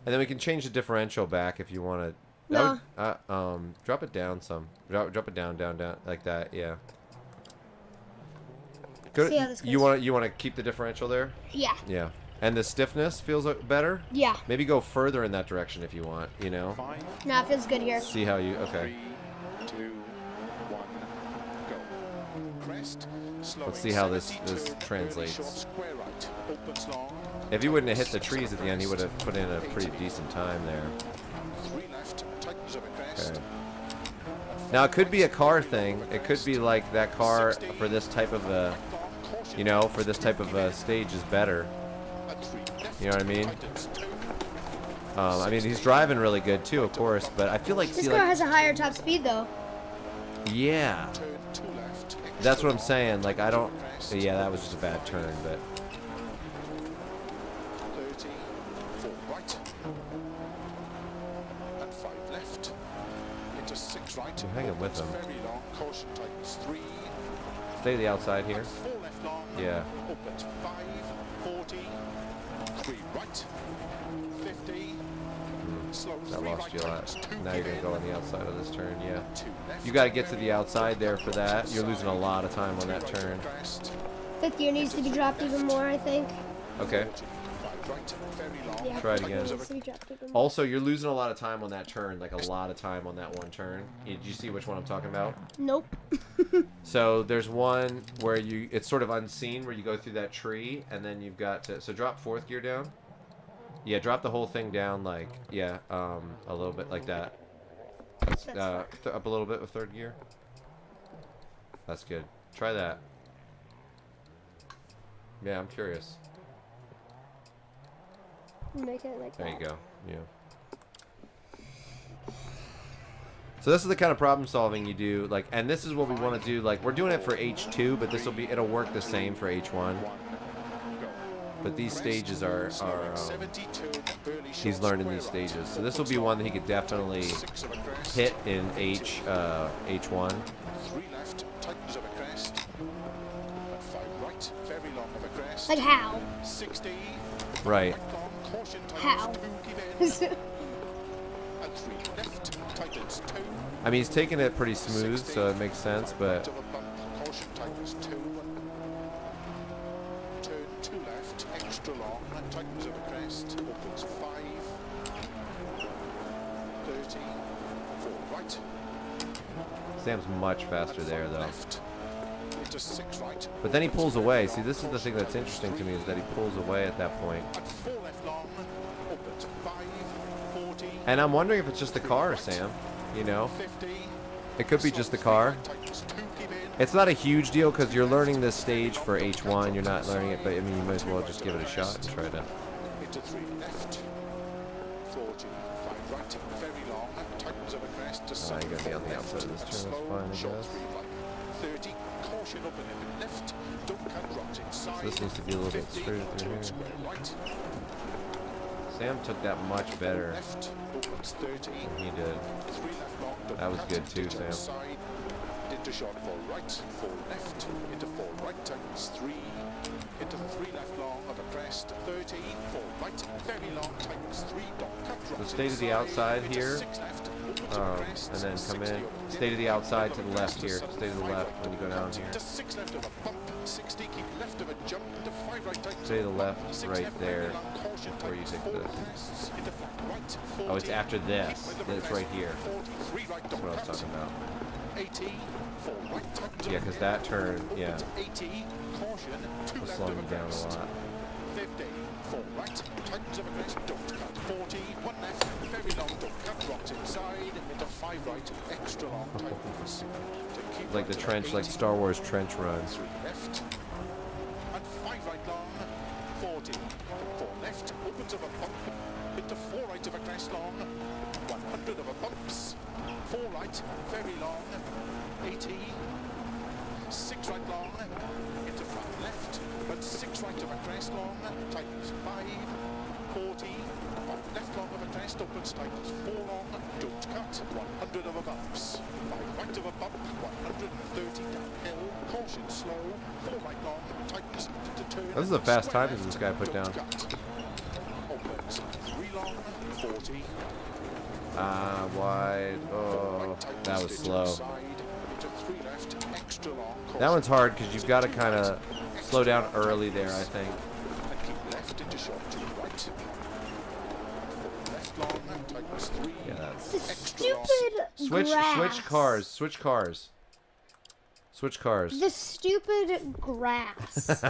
And then we can change the differential back if you want to. No. Drop it down some. Drop it down, like that. Yeah. Good. See how this You goes. want to keep the differential there? Yeah, Yeah. And the stiffness feels better. yeah. Maybe go further in that direction if you want. You know. 5, No, it feels good here. See how you. Okay. 3, 2, 1, go. Crest, slowing Let's see how this 72, translates. early short square right, opens long, If he wouldn't have hit the trees at the end, he would have put in a pretty decent time there. 3 left, tightens of a crest. Okay. Now it could be a car thing. It could be like that car for this type of a, you know, for this type of a stage is better. You know what I mean? I mean he's driving really good too, of course, but I feel like This car has a higher top speed though. yeah, Turn 2 left, that's what I'm saying. Like I don't, yeah, that was just a bad turn, but 30, 4 right, and 5 left, into 6 right, You're hanging with opens him. very long, caution tightens 3, stay to the outside here. 4 left long, Yeah. opens 5, 40, 3 right, 50, slow I 3 lost right, you a lot. tightens 2, Now you're gonna give go in, on the outside of this turn, yeah. 2 left, You got to get to the very outside there long, for that. You're losing a lot of time on 3 that right of a turn. crest, 5th gear needs to be dropped even more, I think. Okay. 5 right, very long, Yeah, Try it 5th gear again. needs to be dropped even more. Also, you're losing a lot of time on that turn, like a lot of time on that one turn. Did you see which one I'm talking about? Nope. So there's one where it's sort of unseen where you go through that tree and then you've got to, so drop 4th gear down. Yeah, drop the whole thing down like, yeah, a little bit like that. That's Up a little bit with 3rd gear. That's good. Try that. Yeah, I'm curious. Make it like There that. you go. Yeah. So this is the kind of problem solving you do, like, and this is what we want to do. Like, we're doing it for H2, but it'll work the same for H1. But these stages are he's learning these stages. So this will be one that he could definitely hit in H1. 3 left, tightens of a crest, and 5 right, very long of a crest, Like how? 60, Right. long, caution How? tightens 2, give in, and 3 left, tightens 2, I mean, he's taking it pretty smooth, 60, so it makes sense, 5 but right of a bump, caution tightens 2, turn 2 left, extra long, tightens of a crest, opens 5, 30, 4 right, Sam's much faster and there, 5 though. left, into 6 right, But then he pulls away. See, this is the thing that's interesting to me is that he pulls away at that point. and 4 left long, opens 5, 40, And I'm wondering if it's just the car, Sam. You know, 50, it could be just the car. tightens 2, give in, It's not a huge deal because you're learning this stage for H1. You're not learning it, but I mean, you might as well just give it a shot and try to. into 3 left, 40, 40, 5 right, very long, tightens of a crest to you gotta be on the outside of this turn, slow, that's fine, I short guess. 3 right, 30, caution up and in left, don't cut right inside, So this needs to be a little bit 50, straighter through here. square right, Sam took that much better left, opens 30, than he did. 3 left long, don't That was cut, good too, ditch Sam. outside, into short 4 right, 4 left, into 4 right, tightens 3, into 3 left long of a crest, 13, 4 right, very long, tightens 3, don't cut right. So stay to the outside into here, 6 left, opens of a crest, and then come 60 in. over Stay to the outside to the left here. crest, Stay to the 5 left right, when you go don't down cut, here. to 6 left of a bump, 60, keep left of a jump, into 5 right, tightens Stay to the of a left, bump, 6 right left, there, very long, caution, before you tightens take 4 this. crests, into flat right, Oh, it's 40, after this. keep with of a It's right crest, here. 43 right, That's don't what I was cut, talking about. 80, 4 right, tightens Yeah, of because a that turn, yeah, opens 80, caution, 2 will left slow of you a down a crest. lot. 50, 4 right, tightens of a crest, don't cut. 40, 1 left, very long, don't cut. Rocks inside, into 5 right, extra long, tightens. To keep Like right the to trench, like 80, Star Wars trench runs. 3 left, and 5 right long, 40, 4 left, opens of a bump, into 4 right of a crest long, 100 of a bumps, 4 right, very long, 80, 6 right long, into flat left, but 6 right of a crest long, tightens 5, 40, 5 left long of a crest, opens, tightens 4 long, don't cut, 100 of a bumps, 5 right of a bump, 130 downhill, caution slow, 4 right long, tightens to turn. This is a fast square time that this left, guy put don't down. cut. Opens 3 long, 40, Wide. 4 Oh, right, tightens, that was ditch slow. outside, into 3 left, extra long, That caution, one's hard because you've got to kind of extra slow down long, early there, I tightens. think. And keep left into short 2 right. 4 left long, tightens 3. Yeah, that's... The Extra long. stupid grass. Switch cars. Switch cars. Switch cars. The stupid grass.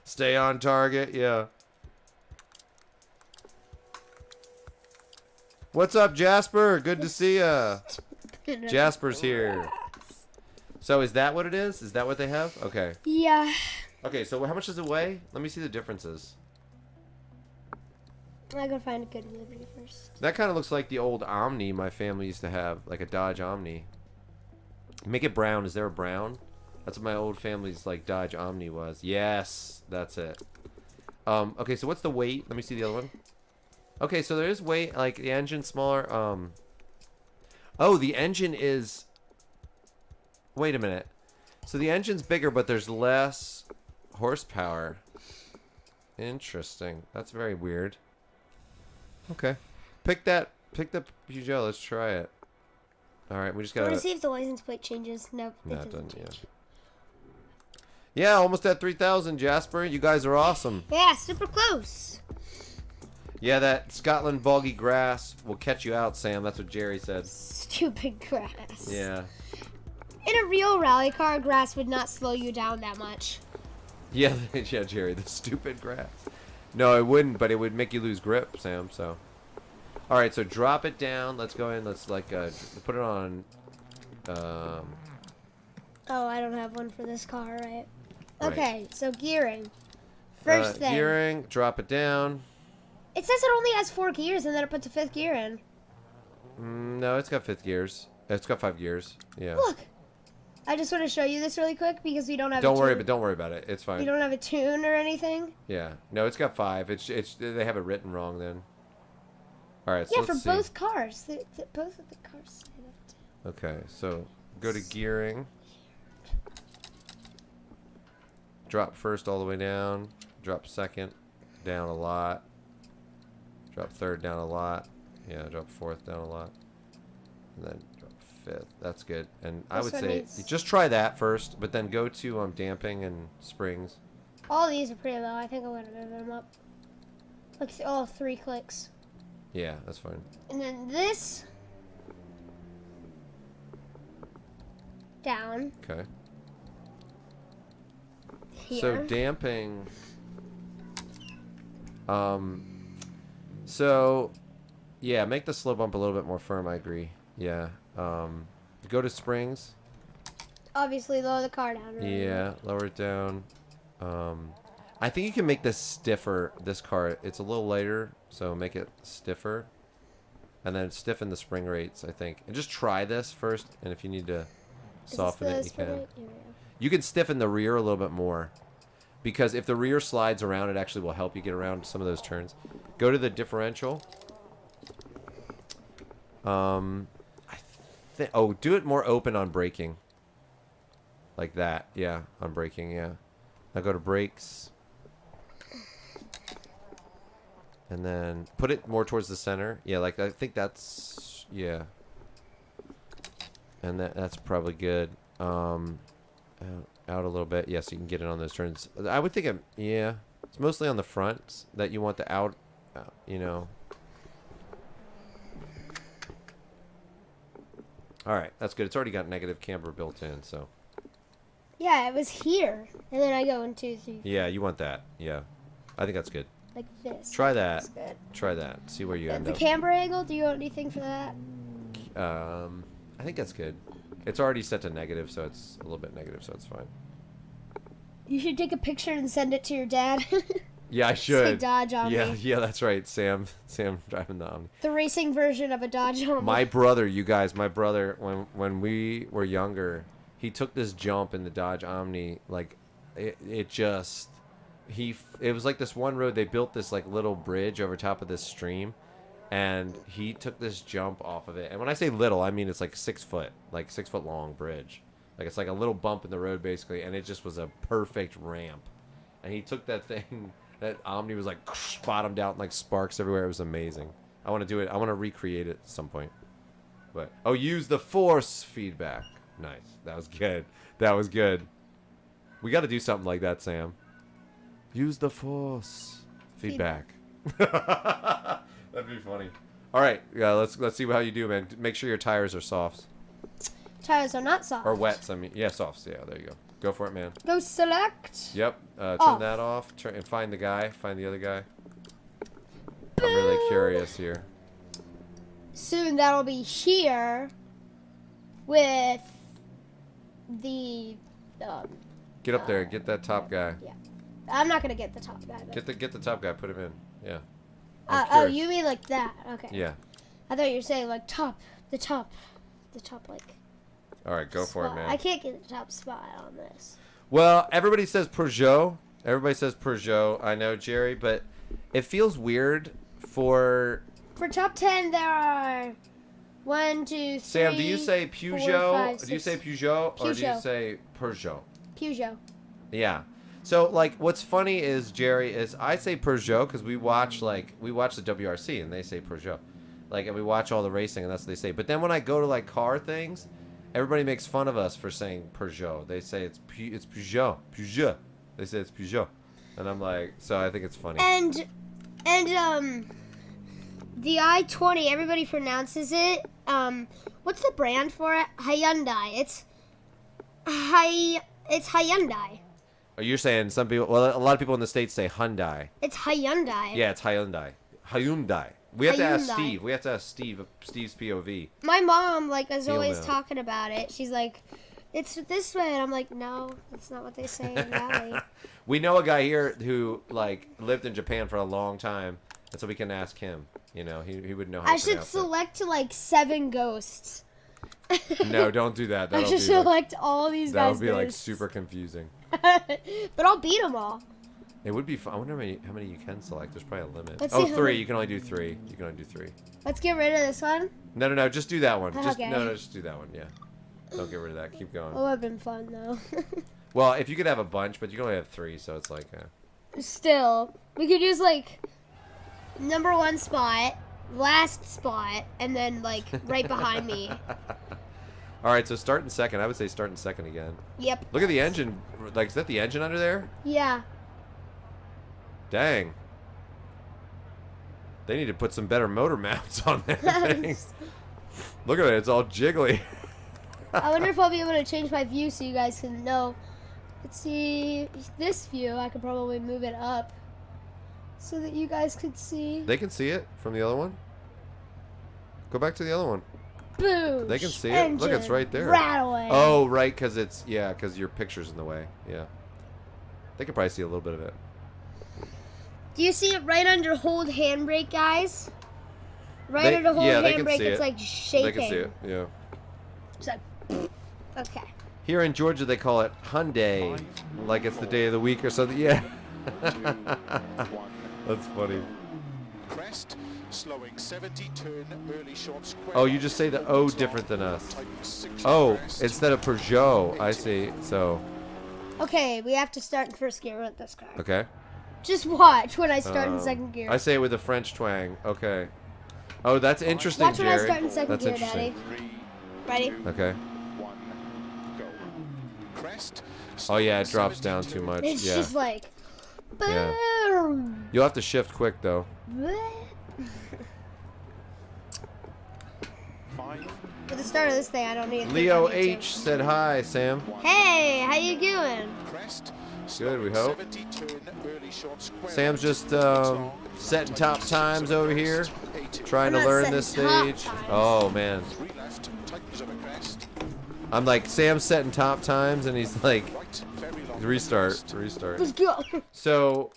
Stay on target, yeah. What's up, Jasper? Good to see ya. Jasper's here. So is that what it is? Is that what they have? Okay. Yeah. Okay, so how much does it weigh? Let me see the differences. I gotta find a good Liberty first. That kind of looks like the old Omni my family used to have, like a Dodge Omni. Make it brown. Is there a brown? That's what my old family's like Dodge Omni was. Yes, that's it. Okay, so what's the weight? Let me see the other one. Okay, so there is weight, like the engine's smaller. Oh, the engine is. Wait a minute. So the engine's bigger, but there's less horsepower. Interesting. That's very weird. Okay, pick the Peugeot. Let's try it. All right, we just I want gotta. to see if the license plate changes. No, No, it it doesn't doesn't, yeah. change. Yeah, almost at 3,000, Jasper. You guys are awesome. Yeah, super close. Yeah, that Scotland boggy grass will catch you out, Sam. That's what Jerry said. Stupid grass. Yeah. In a real rally car, grass would not slow you down that much. Yeah, yeah, Jerry, the stupid grass. No, it wouldn't, but it would make you lose grip, Sam, so. All right, so drop it down. Let's go in. Let's, like, put it on. Oh, I don't have one for this car, right? Right. Okay, so gearing. First thing. Gearing, drop it down. It says it only has 4 gears, and then it puts a 5th gear in. No, it's got 5 gears. It's got 5 gears. Yeah. Look. I just want to show you this really quick because we don't have. Don't a worry, tune. but don't worry about it. It's fine. We don't have a tune or anything. Yeah. No, it's got 5. It's they have it written wrong then. All right. So Yeah, for let's see. both cars. Both of the cars say that too. Okay, so go to gearing. Drop first all the way down. Drop second down a lot. Drop third down a lot. Yeah, drop fourth down a lot. And then drop fifth. That's good. And I This would one say needs- just try that first, but then go to damping and springs. All these are pretty low. I think I'm gonna move them up. Like all 3 clicks. Yeah, that's fine. And then this down Okay. here. So damping. So yeah, make the slow bump a little bit more firm. I agree. Yeah. Go to springs. Obviously lower the car down. Right? Yeah, lower it down. I think you can make this stiffer. This car, it's a little lighter, So make it stiffer. And then stiffen the spring rates, I think. And just try this first. And if you need to soften it, you can. You can stiffen the rear a little bit more. Because if the rear slides around, it actually will help you get around some of those turns. Go to the differential. Oh, do it more open on braking. Like that. Yeah, on braking, yeah. Now go to brakes. And then put it more towards the center. Yeah, like I think that's, yeah. And that's probably good. Out a little bit. Yeah, so you can get it on those turns. I would think, yeah. It's mostly on the front that you want the out, you know. All right, that's good. It's already got negative camber built in, so. Yeah, it was here. And then I go 1, 2, 3. Yeah, you want that. Yeah. I think that's good. Like this. Try that. That's good. Try that. See where you end The up. camber angle, do you want anything for that? I think that's good. It's already set to negative, so it's a little bit negative, so it's fine. You should take a picture and send it to your dad. Yeah, I should. Say Dodge Omni. Yeah, that's right. Sam driving the Omni. The racing version of a Dodge Omni. My brother, you guys, when we were younger, he took this jump in the Dodge Omni. Like, it was like this one road. They built this like little bridge over top of this stream, and he took this jump off of it. And when I say little, I mean it's like 6 foot, like 6 foot long bridge. Like it's like a little bump in the road basically, and it just was a perfect ramp. And he took that thing. That Omni was like bottomed out and like sparks everywhere. It was amazing. I want to do it. I want to recreate it at some point. But use the force feedback. Nice. That was good. That was good. We got to do something like that, Sam. Use the force feedback. That'd be funny. All right. Yeah. Let's see how you do, man. Make sure your tires are softs. Tires are not soft. Or wets. I mean, yeah, softs. Yeah. There you go. Go for it, man. Go select. Yep. Turn that off. And find the guy. Find the other guy. I'm really curious here. Soon that'll be here with the. Get up there. Get that top guy. Yeah. I'm not gonna get the top guy. But... Get the top guy. Put him in. Yeah. Oh, you mean like that? Okay. Yeah. I thought you were saying like the top like. All right, go for it, man. I can't get the top spot on this. Well, everybody says Peugeot. Everybody says Peugeot. I know, Jerry, but it feels weird for... For top 10, there are 1, 2, 3. Sam, do you say Peugeot? 4, 5, 6. Do you say Peugeot, or do you say Peugeot? Peugeot. Yeah. So, like, what's funny is, Jerry, is I say Peugeot because we watch the WRC, and they say Peugeot. Like, and we watch all the racing, and that's what they say. But then when I go to, like, car things... Everybody makes fun of us for saying Peugeot. They say it's Peugeot. Peugeot. They say it's Peugeot. And I'm like, so I think it's funny. And the i20, everybody pronounces it. What's the brand for it? Hyundai. It's Hyundai. Are you saying some people? Well, a lot of people in the States say Hyundai. It's Hyundai. Yeah, it's Hyundai. Hyundai. We have to ask Hyundai. Steve. We have to ask Steve's POV. My mom, like, is He'll always know. talking about it. She's like, it's this way. And I'm like, no, that's not what they say in Valley. We know a guy here who, like, lived in Japan for a long time. And so we can ask him. You know, he would know how I to should pronounce select, like, 7 ghosts. it. No, don't do that. I should select all these that guys' would be, like, ghosts. super confusing. But I'll beat them all. It would be fun. I wonder how many you can select. There's probably a limit. Let's Oh, see how 3. many- You can only do 3. You can only do 3. Let's get rid of this one. No. Just do that one. Okay. No, just do that one. Yeah. Don't get rid of that. Keep going. Oh, it'd been fun, though. Well, if you could have a bunch, but you can only have 3, so it's like... Still, we could use, like, number 1 spot, last spot, and then, like, right behind me. All right, so start in second. I would say start in second again. Yep. Look at the engine. Like, is that the engine under there? Yeah. Dang. They need to put some better motor mounts on that thing. Look at it. It's all jiggly. I wonder if I'll be able to change my view so you guys can know. Let's see. This view, I could probably move it up so that you guys could see. They can see it from the other one. Go back to the other one. Boom. They can see it. Look, it's right there. Rattling. Oh, right, because it's... Yeah, because your picture's in the way. Yeah. They could probably see a little bit of it. Do you see it right under hold handbrake, guys? Right They- under hold yeah, they can handbrake, see it's it. like shaking. They can see it. Yeah. It's like, okay. Here in Georgia, they call it Hyundai, like it's the day of the week or something. Yeah. That's funny. Crest, slowing 70, turn, early short square. Oh, you just say the O different than us. Oh, instead of Peugeot. I see. So, Okay, we have to start in first gear with this car. okay. Just watch when I start in second gear. I say it with a French twang. Okay. Oh, that's interesting, Watch when I Jerry. start in second That's gear, interesting. Daddy. Ready? Okay. 1, go. Crest, Oh yeah, it drops 70, down too much. It's Yeah. just like, Yeah. boom. You'll have to shift quick though. 5, For the start of this thing, I don't need to click Leo on YouTube. H said hi, Sam. Hey, how you doing? crest, Good, we hope. 70, turn, early short square. Sam's just setting top times over here, trying to I'm not learn setting this top stage. times. Oh man, 3 left, tightens of a crest. I'm like Sam's setting top times, and he's like, Right, very long. restart. Let's go. So,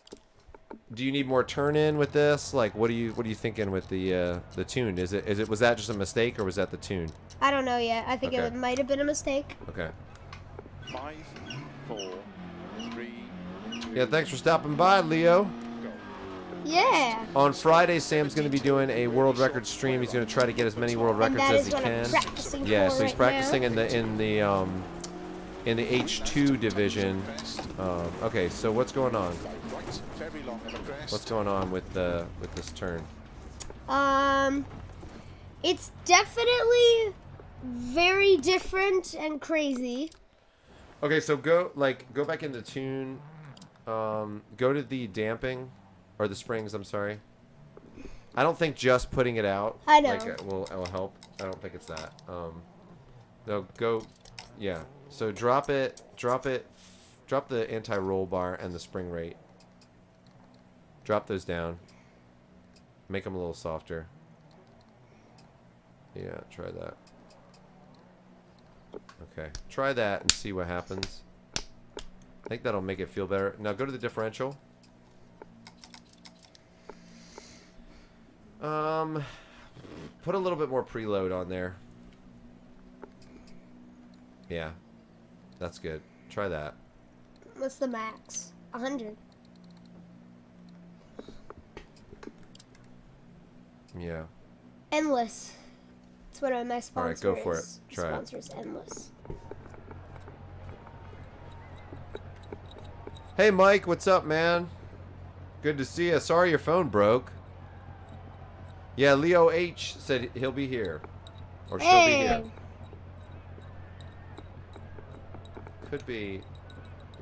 do you need more turn in with this? Like, what are you thinking with the tune? Was that just a mistake or was that the tune? I don't know yet. I think Okay. it might have been a mistake. Okay. 5, 4, 3, 2, Yeah, thanks for stopping by, Leo. go. Yeah. On Friday, Sam's going to be doing a world record stream. He's going to try to get as many world And records that as is he what I'm can. practicing Yeah, for so he's right practicing now. in the H2 division. Okay, so what's going on? 5 right, very long of a crest. What's going on with this turn? It's definitely very different and crazy. Okay, so go back into tune. Go to the damping, or the springs. I'm sorry. I don't think just putting it out I know. will help. I don't think it's that. No, go. Yeah. So drop the anti-roll bar and the spring rate. Drop those down. Make them a little softer. Yeah, try that. Okay, try that and see what happens. I think that'll make it feel better. Now go to the differential. Put a little bit more preload on there. Yeah, that's good. Try that. What's the max? 100. Yeah. Endless. It's what my sponsor Alright, go for it. is. Try it. Sponsor is Endless. Hey Mike, what's up, man? Good to see you. Sorry your phone broke. Yeah, Leo H said he'll be here. Or she'll be here. Could be,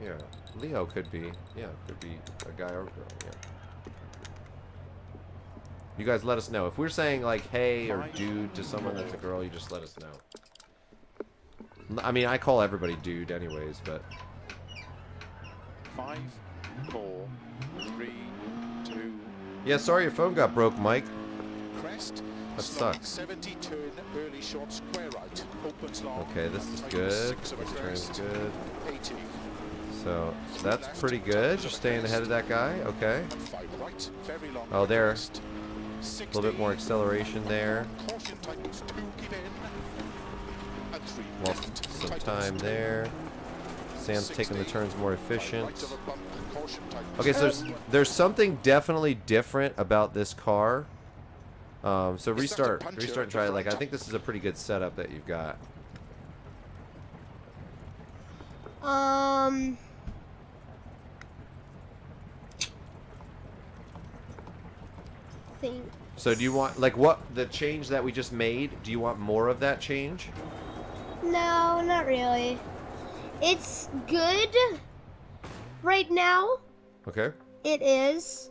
yeah. Leo could be, yeah, could be a guy or a girl, yeah. You guys let us know. If we're saying like hey or dude to someone that's a girl, you just let us know. I mean, I call everybody dude anyways, but 5, 4, 3, 2, yeah, sorry your phone got broke, Mike. crest. That slowing sucks. 70, turn, early short square right. Opens long. Okay, this is tightens good. 6 of a This turn's crest. good. 80. So that's pretty good. You're staying ahead of that guy. Okay. And 5 right, very long. Oh, of a there. crest. A little bit more acceleration there. Caution tightens 2, keep in. And 3 Lost left, some tightens time there. Sam's taking the 60. turns more 5 efficient. right of a bump, caution tightens Okay, so there's something definitely different about this car. So restart and try it. Like, I think this is a pretty good setup that you've got. Think. So do you want, like, what, the change that we just made, do you want more of that change? No, not really. It's good right now. Okay. It is.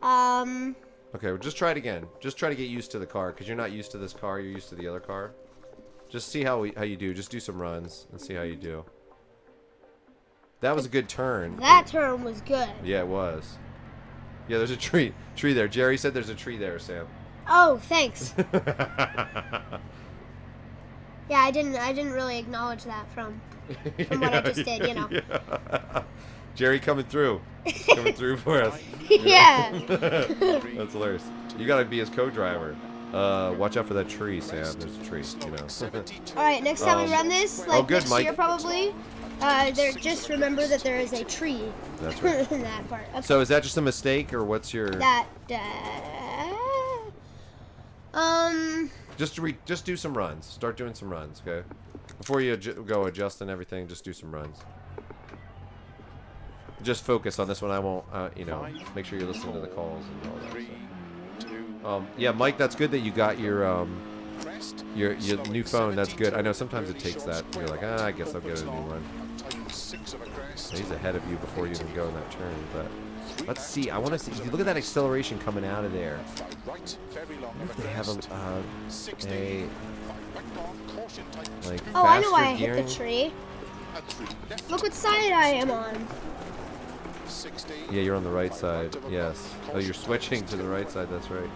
Okay, well, just try it again. Just try to get used to the car, because you're not used to this car, you're used to the other car. Just see how you do. Just do some runs and see how you do. That was a good turn. That turn was good. Yeah, it was. Yeah, there's a tree there. Jerry said there's a tree there, Sam. Oh, thanks. Yeah, I didn't really acknowledge that from what I just did, you know. Yeah. Jerry coming through for us. Yeah. That's hilarious. You gotta be his co-driver. Watch out for that tree, Sam. There's a tree, you know. All right, next time we run this, like good, next Mike. year probably, there just remember that there is a tree. That's right. In that part. Okay. So is that just a mistake, or what's your? Just do some runs. Start doing some runs, okay? Before you go adjusting everything, just do some runs. Just focus on this one. I won't, you know, make sure you're listening to the calls and all that stuff. Yeah, Mike, that's good that you got your new phone. That's good. I know sometimes it takes that. You're like, I guess I'll get a new one. He's ahead of you before you even go in that turn. But let's see. I want to see. Look at that acceleration coming out of there. I wonder if they have a like oh, I know why I gearing. hit the tree. Look what side I am on. Yeah, you're on the right side. Yes. Oh, you're switching to the right side. That's right.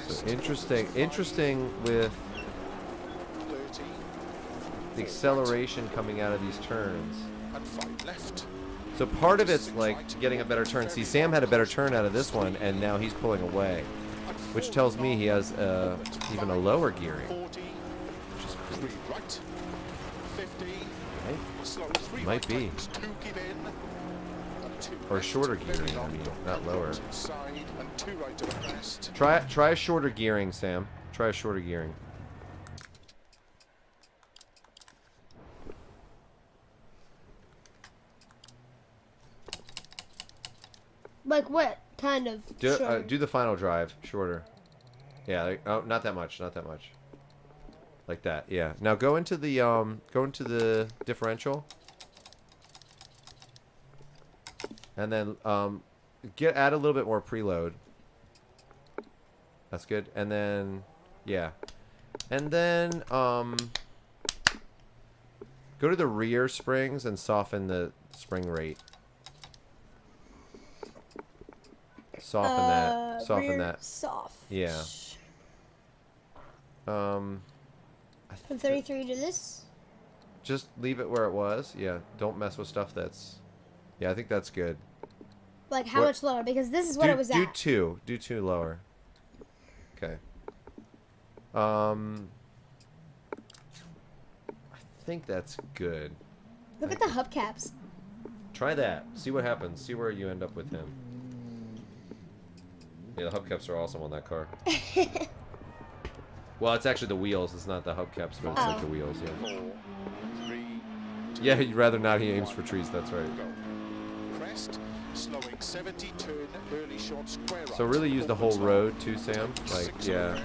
So interesting with the acceleration coming out of these turns. So part of it's like getting a better turn. See, Sam had a better turn out of this one, and now he's pulling away, which tells me he has even a lower gearing, which is cool. Right? Might be. Or shorter gearing, I mean, not lower. Try a shorter gearing, Sam. Try a shorter gearing. Like what kind of? Do the final drive shorter. Yeah. Oh, not that much. Not that much. Like that. Yeah. Now go into the differential. And then add a little bit more preload. That's good. And then yeah. And then go to the rear springs and soften the spring rate. Soften that. Soften that. Soft. Yeah. From 33 to this? Just leave it where it was. Yeah. Don't mess with stuff that's. Yeah, I think that's good. Like how much lower? Because this is what it was at. Do two lower. Okay. I think that's good. Look at the hubcaps. Try that. See what happens. See where you end up with him. Yeah, the hubcaps are awesome on that car. Well, it's actually the wheels. It's not the hubcaps, but it's like the wheels. Yeah. Yeah, you'd rather not. He aims for trees. That's right. So really use the whole road too, Sam. Like, yeah.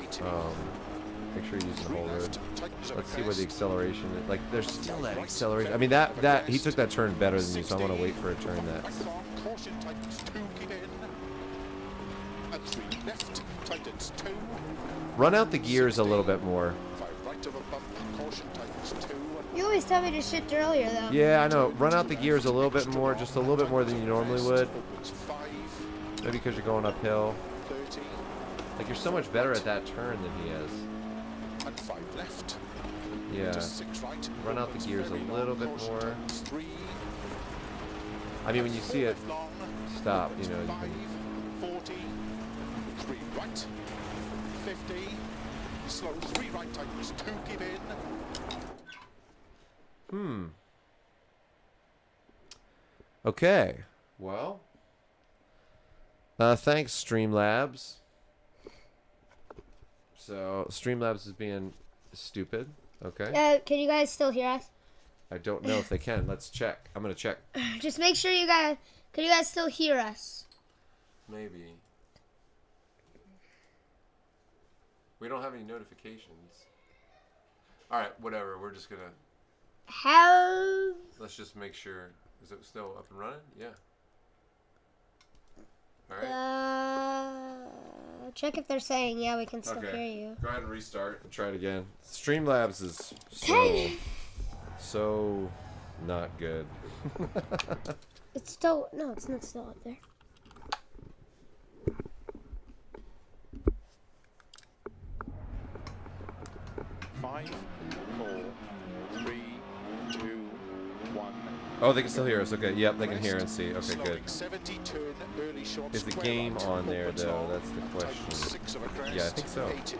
Make sure you're using the whole road. Let's see where the acceleration is. Like, there's still that acceleration. I mean, that he took that turn better than you, so I want to wait for a turn that's. Run out the gears a little bit more. You always tell me to shift earlier, though. Yeah, I know. Run out the gears a little bit more, just a little bit more than you normally would. Maybe because you're going uphill. Like, you're so much better at that turn than he is. Yeah. Run out the gears a little bit more. I mean, when you see it stop, you know, you can... 40, 3 right, 50, slow 3 right tightens, 2 give in. Okay. Well. Thanks, Streamlabs. So, Streamlabs is being stupid. Okay. Can you guys still hear us? I don't know if they can. Let's check. I'm going to check. Just make sure you guys... Can you guys still hear us? Maybe. We don't have any notifications. Alright, whatever. We're just going to... How... Let's just make sure. Is it still up and running? Yeah. Alright. Check if they're saying, yeah, we can still hear you. Go ahead and restart and try it again. Streamlabs is so not good. It's still... No, it's not still up there. Five, 4, 3, Oh, they can still hear us. Okay, yep, they can hear and see. Okay, good. 70, turn, early short Is the square game right, on there, opens though? long, That's the question. tightens 6 of a crest, Yeah, I think so. 80.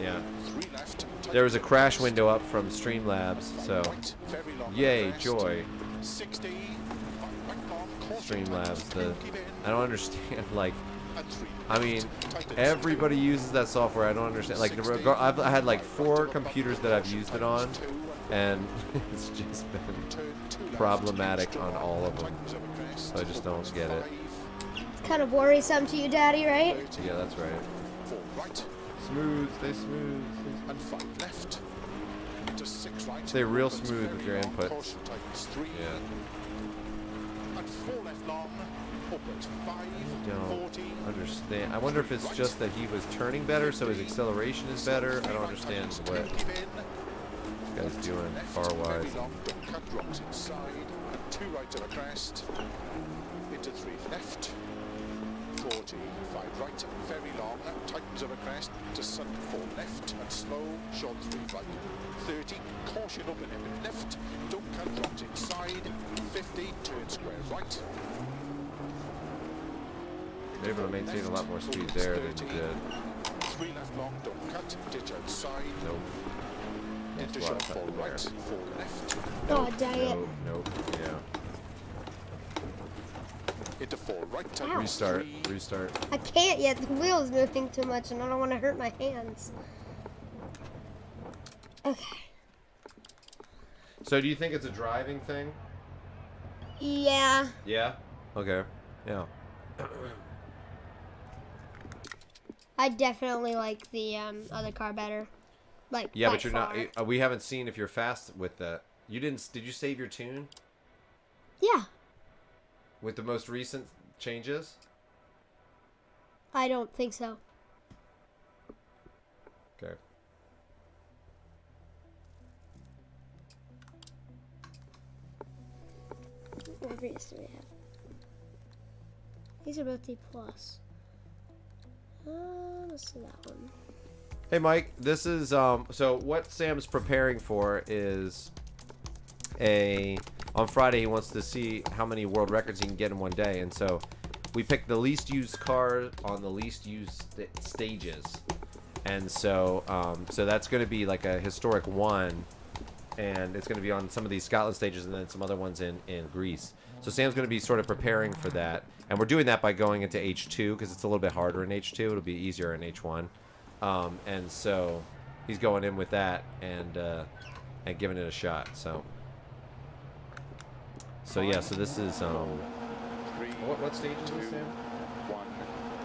Yeah. 3 left, There was a tightens crash crest, window up from Streamlabs, so right, very long yay, crest, joy. 60, right long, caution, Streamlabs, tightens, keep in, I don't understand, like, and 3 I mean, left, tightens, everybody uses that software. I don't understand. Like, I had like 4 computers that I've used it on, and it's just been turn 2 left, problematic extra on long, all of them. tightens of a crest, So I just don't get it. 5, It's kind of worrisome to you, Daddy, right? 30, Yeah, that's right. 4 right, Smooth, stay smooth. and 5 left. Into 6 right. Stay real opens smooth very with your long, inputs. caution tightens 3. Yeah. And 4 left long. Opens 5. Don't 40. understand. I wonder if it's just that he was turning better, so his acceleration is better. I don't understand what Keep in. this guy's doing Left, car-wise. very long, don't cut rocks inside. And 2 right of a crest. Into 3 left. 40. 5 right. Very long. Tightens of a crest. To sudden 4 left. And slow. Short 3 right. 30. Caution open in left. Don't cut rocks inside. 50. Turn square right. They're able to maintain a lot more speed there than he did. 3 left long, don't cut, ditch outside. Nope. That's Into a lot short of 4 cutting there. right, 4 left. Oh, dang it. Nope. Yeah. Into 4 right, tightens Restart. 3. Restart. I can't yet. The wheel's moving too much, and I don't want to hurt my hands. Okay. So do you think it's a driving thing? Yeah. Yeah. Okay. Yeah. I definitely like the other car better. Like, Yeah, by but you're far. not. We haven't seen if you're fast with that. You didn't. Did you save your tune Yeah. with the most recent changes? I don't think so. Okay. What breeds do we have? These are both D+. Let's do that one. Hey Mike, this is so what Sam's preparing for is on Friday he wants to see how many world records he can get in one day, and so we picked the least used car on the least used stages, and so so that's going to be like a historic one, and it's going to be on some of these Scotland stages and then some other ones in Greece. So Sam's going to be sort of preparing for that, and we're doing that by going into H2 because it's a little bit harder in H2. It'll be easier in H1. And so he's going in with that and giving it a shot. So yeah. So this is what stage is this, Sam?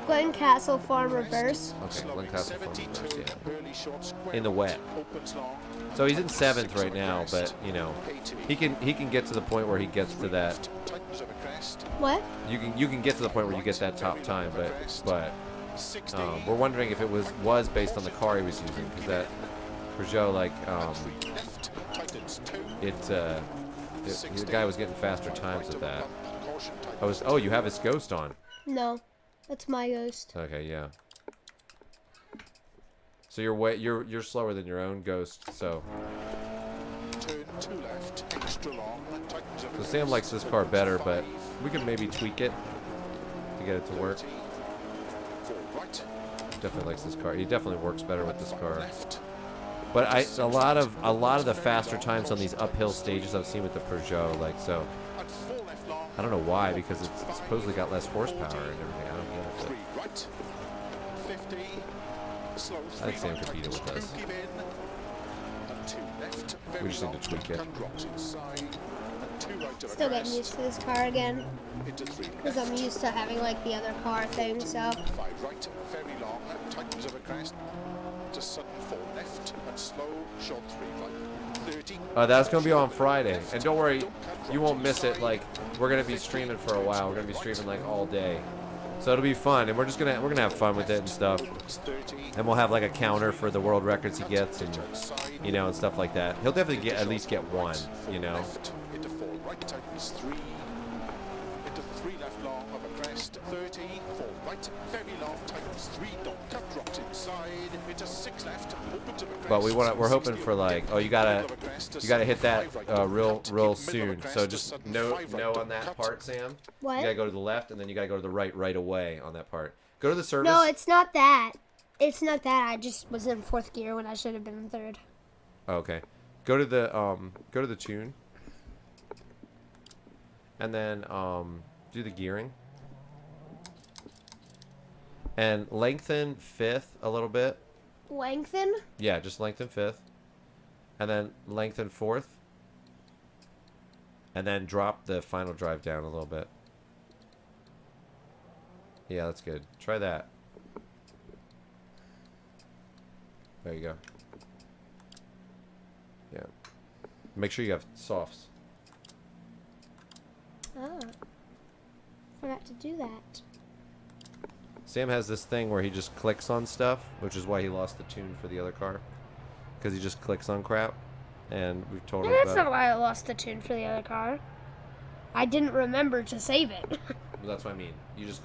Glen Castle Farm Reverse. Okay, Glen Castle Farm Reverse, yeah. Early short square In the wet. opens long. So he's in 7th right now, but you know he can get to the point where he gets to that. Tightens of a crest. What? You can get to the point where you get that top time, but we're wondering if it was based on the car he was using, because that Peugeot, like Left, tightens 2. the guy was getting faster times with that. Oh, you have his Ghost on. No. That's my Ghost. Okay, yeah. So you're slower than your own Ghost. So Turn 2 left, extra long, tightens of a Sam crest. likes this car better, but we can maybe tweak it to get it to work. 30, 4 right, Definitely likes this car. He definitely works better with this 5 car. left. But a lot of the faster times on these uphill stages I've seen with the Peugeot, like so. And 4 left long. I don't know why, because it's supposedly got less horsepower and everything. I don't get it. 3 right, 50, slow, I think Sam could beat it with us. Keep in. And 2 left, We just need to tweak it. and drops inside. And 2 right of a Still getting crest. used to this car again. Into 3 Because I'm left, used to having like the other car thing, so. 5 right, very long, tightens of a crest. To sudden 4 left, and slow, short 3 right. 30. That's gonna be on Friday, and don't worry, you won't miss it. Like we're gonna be streaming for a while. We're gonna be streaming like all day, so it'll be fun, and we're gonna have fun with it and stuff. And we'll have like a counter for the world records he gets, and and stuff like that. He'll definitely at least get one, Left, into 4 right, tightens 3. Into 3 left long of a crest. 30, 4 right, very long, tightens 3, don't cut, drops inside, into 6 left, open to the crest. But we're hoping for like, oh, you gotta hit that 5 right, real cut, keep middle of soon. the So crest, just sudden no 5 right, on that cut. part, Sam. What? You gotta go to the left, and then you gotta go to the right away on that part. Go to the service. No, it's not that. It's not that. I just was in 4th gear when I should have been in 3rd. Oh, okay. Go to the tune. And then do the gearing. And lengthen 5th a little bit. Lengthen? Yeah, just lengthen 5th. And then lengthen 4th. And then drop the final drive down a little bit. Yeah, that's good. Try that. There you go. Yeah. Make sure you have softs. Oh. Forgot to do that. Sam has this thing where he just clicks on stuff, which is why he lost the tune for the other car. Because he just clicks on crap. And we've told him That's about not why I lost the tune for the other car. I didn't remember to save it. Well, that's what I mean. You just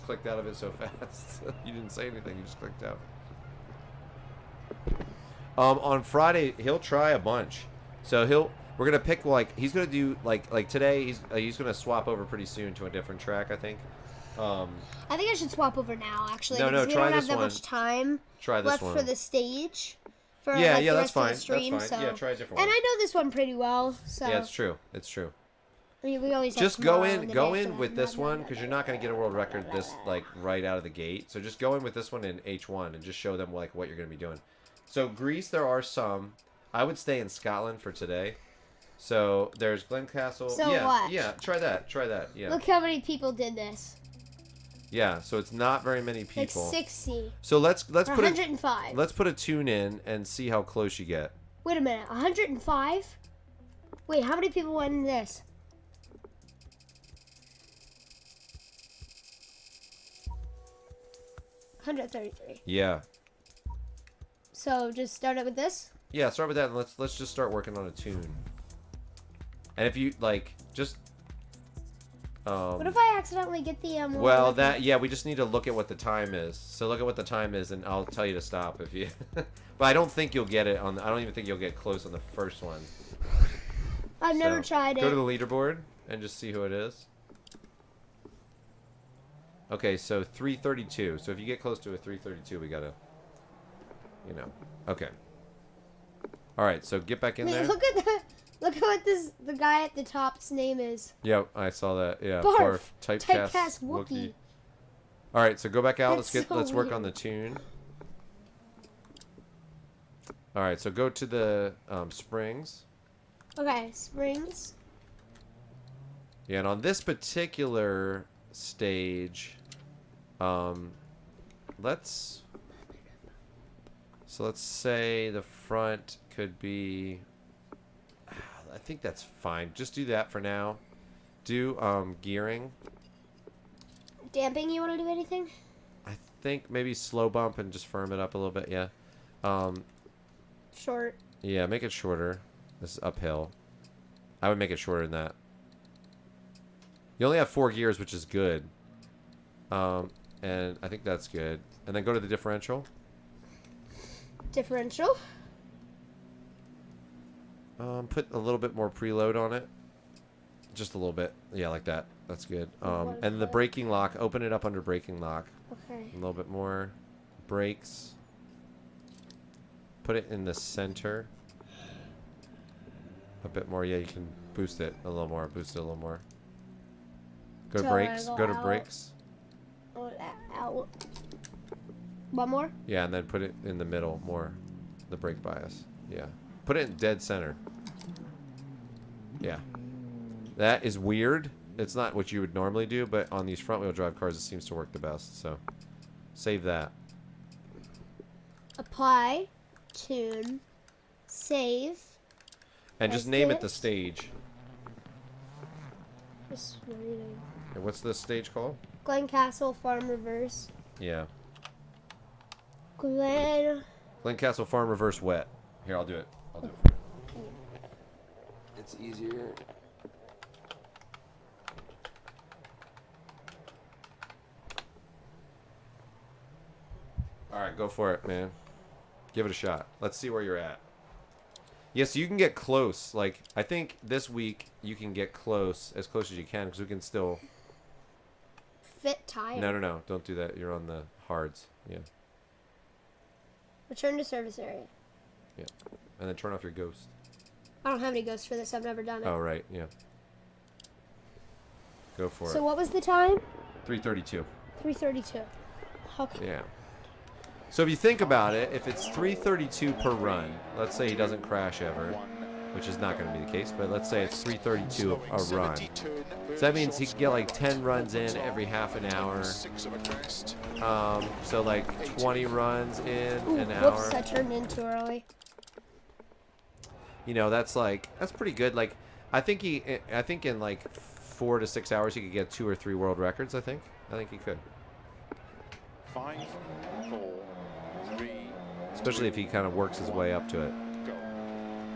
clicked out of it so fast. You didn't say anything. You just clicked out. On Friday he'll try a bunch. So we're gonna pick like he's gonna do like today he's gonna swap over pretty soon to a different track, I think. I think I should swap over now, actually. No, because we try don't have this that one. much time Try this left one. for the stage. For, Yeah, like, yeah, the that's rest of fine. the stream, That's fine. So. Yeah, try a different And one. I know this one pretty well, so. Yeah, it's true. It's true. I mean, we always have Just go tomorrow in and the go day in after with that. this one because you're not gonna get a world record this like right out of the gate. So just go in with this one in H1 and just show them like what you're gonna be doing. So Greece, there are some. I would stay in Scotland for today. So there's Glencastle. So yeah, what? yeah. Try that. Try that. Yeah. Look how many people did this. Yeah. So it's not very many Like people. 60. So let's Or put a 105. let's put a tune in and see how close you get. Wait a minute. 105? Wait, how many people went in this? $133. Yeah. So just start it with this? Yeah. Start with that and let's just start working on a tune. And if you like, just. What if I accidentally get the Well, we just need to look at what the time is. So look at what the time is, and I'll tell you to stop if you. But I don't think you'll get it on. I don't even think you'll get close on the first one. I've never tried it. Go to the leaderboard and just see who it is. Okay, so 332. So if you get close to a 332, we gotta, Okay. All right, so get back in there. Look at what the guy at the top's name is. Yep, I saw that. Yeah, Barf. Typecast Wookie. All right, so go back out. That's Let's so work on weird. the tune. All right, so go to the springs. Okay, springs. Yeah, and on this particular stage, let's say the front could be. I think that's fine. Just do that for now. Do gearing. Damping, you want to do anything? I think maybe slow bump and just firm it up a little bit. Yeah. Short. Yeah, make it shorter. This is uphill. I would make it shorter than that. You only have 4 gears, which is good. And I think that's good. And then go to the differential. Differential. Put a little bit more preload on it. Just a little bit. Yeah, like that. That's good. And the braking lock, open it up under braking lock. Okay. A little bit more. Brakes. Put it in the center. A bit more. Yeah, you can boost it a little more. Boost it a little more. Go to So brakes. I Go to out. brakes. Out. One more? Yeah, and then put it in the middle more. The brake bias. Yeah. Put it in dead center. Yeah. That is weird. It's not what you would normally do, but on these front-wheel drive cars, it seems to work the best. So, save that. Apply. Tune. Save. And just name it the stage. Just reading. And what's the stage called? Glencastle Farm Reverse. Yeah. Glencastle Farm Reverse Wet. Here, I'll do it. I'll do it for you. It's easier. All right, go for it, man. Give it a shot. Let's see where you're at. Yes, you can get close. Like, I think this week you can get close, as close as you can, because we can still... Fit tire. No. Don't do that. You're on the hards. Yeah. Return to service area. Yeah. And then turn off your ghost. I don't have any ghosts for this. I've never done it. Oh, right. Yeah. Go for it. So what was the time? 3:32. 3:32. Okay. Yeah. So if you think about it, if it's 3:32 per run, let's say he doesn't crash ever, which is not going to be the case, but let's say it's 3:32 a run. So that means he can get like 10 runs in every half an hour. So like 20 runs in an hour. Whoops, I turned in too early. You know, that's pretty good. Like, I think in like 4 to 6 hours he could get 2 or 3 world records. I think he could. 5, 4, 3. Especially if he kind of works his way up to it. Go.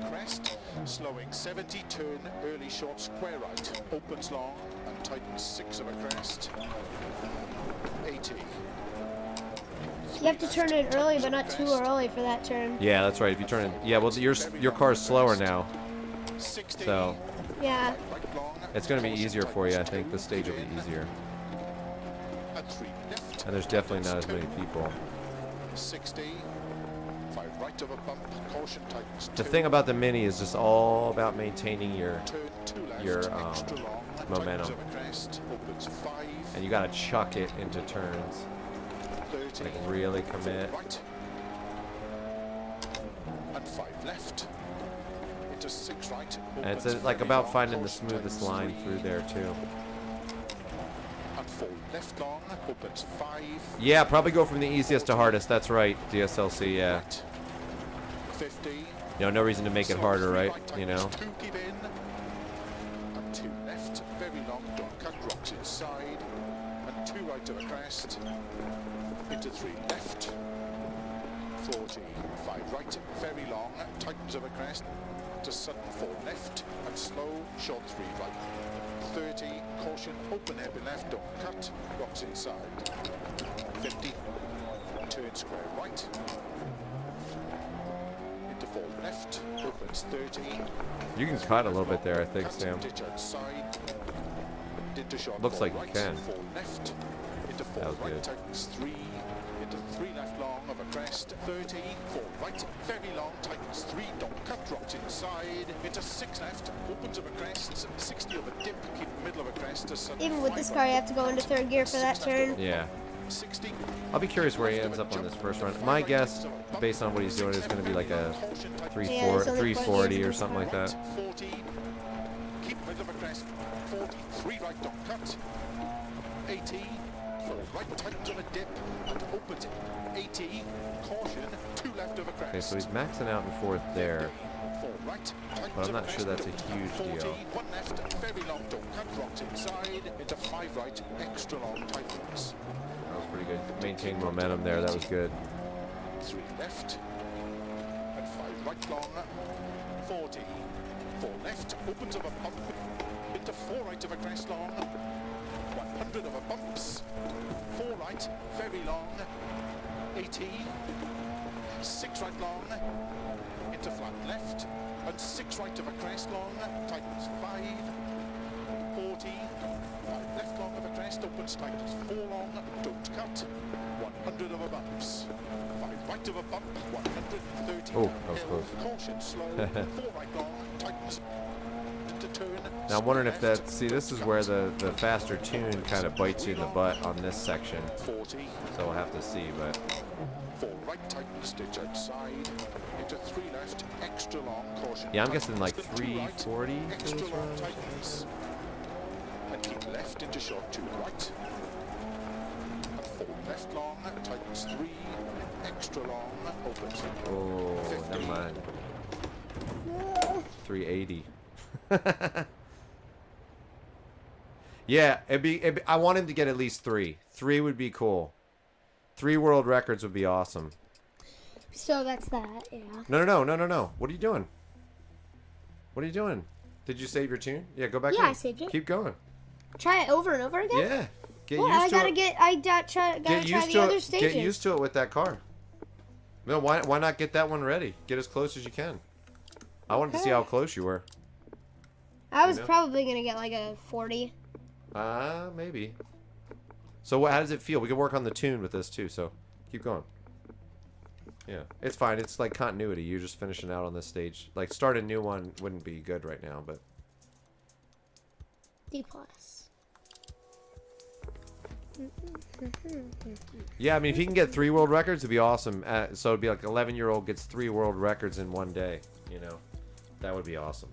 Crest, slowing 70, turn, early short, square right, opens long, and tightens 6 of a crest. 80. You have to turn in early, but not too early for that turn. Yeah, that's right. If you turn in, yeah, well, your car's slower now, 60. so Yeah. Right long, it's going to be easier for you. I think this stage will be easier, and 3 left. and there's definitely not as many people. 60. 5 right of a bump, caution tightens. The 2. thing about the Mini is just all about maintaining your Turn 2 left, your, extra long, momentum. tightens of a crest, opens 5. and you got to chuck it into turns. 30. Like really commit. Right. And 5 left. Into 6 right. And it's opens like very about long, finding the caution smoothest tightens line 3. through there too. And 4 left long, opens 5. Yeah, probably go from the easiest to hardest. That's right, DSLC. Yeah. Right. 50. You know, no reason to make it Slow, harder, 3 right? tightens You know. 2, keep in. And 2 left, very long, don't cut, rocks inside. And 2 right of a crest. Into 3 left. 40. 5 right, very long, tightens of a crest. To sudden 4 left. And slow, short 3 right. 30. Caution, open hairpin left, don't cut, rocks inside. 50. Turn square right. Into 4 left, opens 30. You can cut a little bit there, I think, Cut, Sam. ditch outside. Into short Looks 4 like you right, can. 4 left. Into 4 That was right, good. tightens 3. Into 3 left long of a crest. 30. 4 right, very long, tightens 3. Don't cut, rocks inside. Into 6 left, opens of a crest. 60 of a dip, keep middle of a crest. To sudden Even with 5 this right. car, you have to go into third gear for that turn. Yeah. 60. I'll be curious where he ends up on this first run. My guess, based on what he's doing, is going to be like a 340 or something like that. 40. Keep middle of a crest. 40. 3 right, don't cut. 80. 4 right, tightens of a dip. And opens 80. Caution. 2 left of a crest. Okay, so he's maxing out in fourth there. 4 right, tightens But I'm of not a sure crest, that's a don't huge cut. 40. deal. 1 left, very long, don't cut, rocks inside. Into 5 right, extra long, tightens. That was pretty good. Maintained momentum there. That was good. 3 left. And 5 right long. 40. 4 left, opens of a bump. Into 4 right of a crest long. 100 of a bumps. 4 right, very long. 80. 6 right long. Into flat left. And 6 right of a crest long. Tightens 5. 40. 5 left long of a crest. Opens tightens 4 long. Don't cut. 100 of a bumps. 5 right of a bump. 130. Oh, that was hill, close. Caution slow. 4 right long. Tightens. Into turn. Now I'm wondering if square left, that, see, this is where the faster tune kind of bites you in the butt on this section. 40. So we'll have to see, but 4 right, tightens, ditch outside. Into 3 left, extra long, caution. yeah, I'm guessing like tightens, then 2 right, 340 for extra this long, run. tightens. And keep left into short 2 right. And 4 left long, tightens 3. Extra long, opens. Oh, 50. never mind. 380. Yeah, it'd be, I want him to get at least 3. 3 would be cool. 3 world records would be awesome. So that's that, yeah. No. What are you doing? What are you doing? Did you save your tune? Yeah, go back in. Yeah, I saved it. Keep going. Try it over and over again? Yeah. Get Well, used I to gotta it. get. I gotta try the other stages. Get used to it with that car. No, why not get that one ready? Get as close as you can. I wanted to see how close you were. I was probably gonna get like a 40. Maybe. So how does it feel? We can work on the tune with this too. So keep going. Yeah, it's fine. It's like continuity. You're just finishing out on this stage. Like start a new one wouldn't be good right now, but. D plus. Yeah, I mean, if he can get 3 world records, it'd be awesome. So it'd be like 11-year-old gets 3 world records in one day. You know, that would be awesome.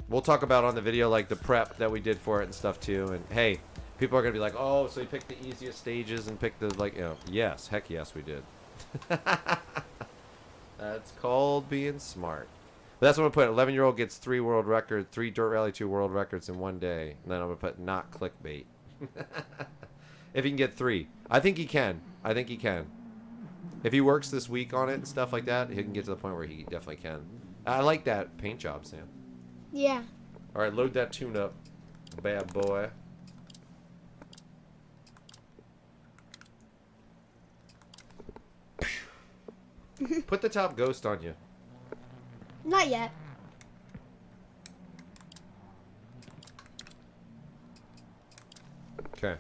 We'll talk about on the video like the prep that we did for it and stuff too. And hey, people are gonna be like, oh, so you picked the easiest stages and picked the like, you know, yes, heck yes, we did. That's called being smart. But that's what I'm gonna put. 11-year-old gets 3 world records, 3 Dirt Rally 2 world records in one day. And then I'm gonna put not clickbait. If he can get 3, I think he can. I think he can. If he works this week on it and stuff like that, he can get to the point where he definitely can. I like that paint job, Sam. Yeah. All right, load that tune up, bad boy. Put the top ghost on you. Not yet. Okay.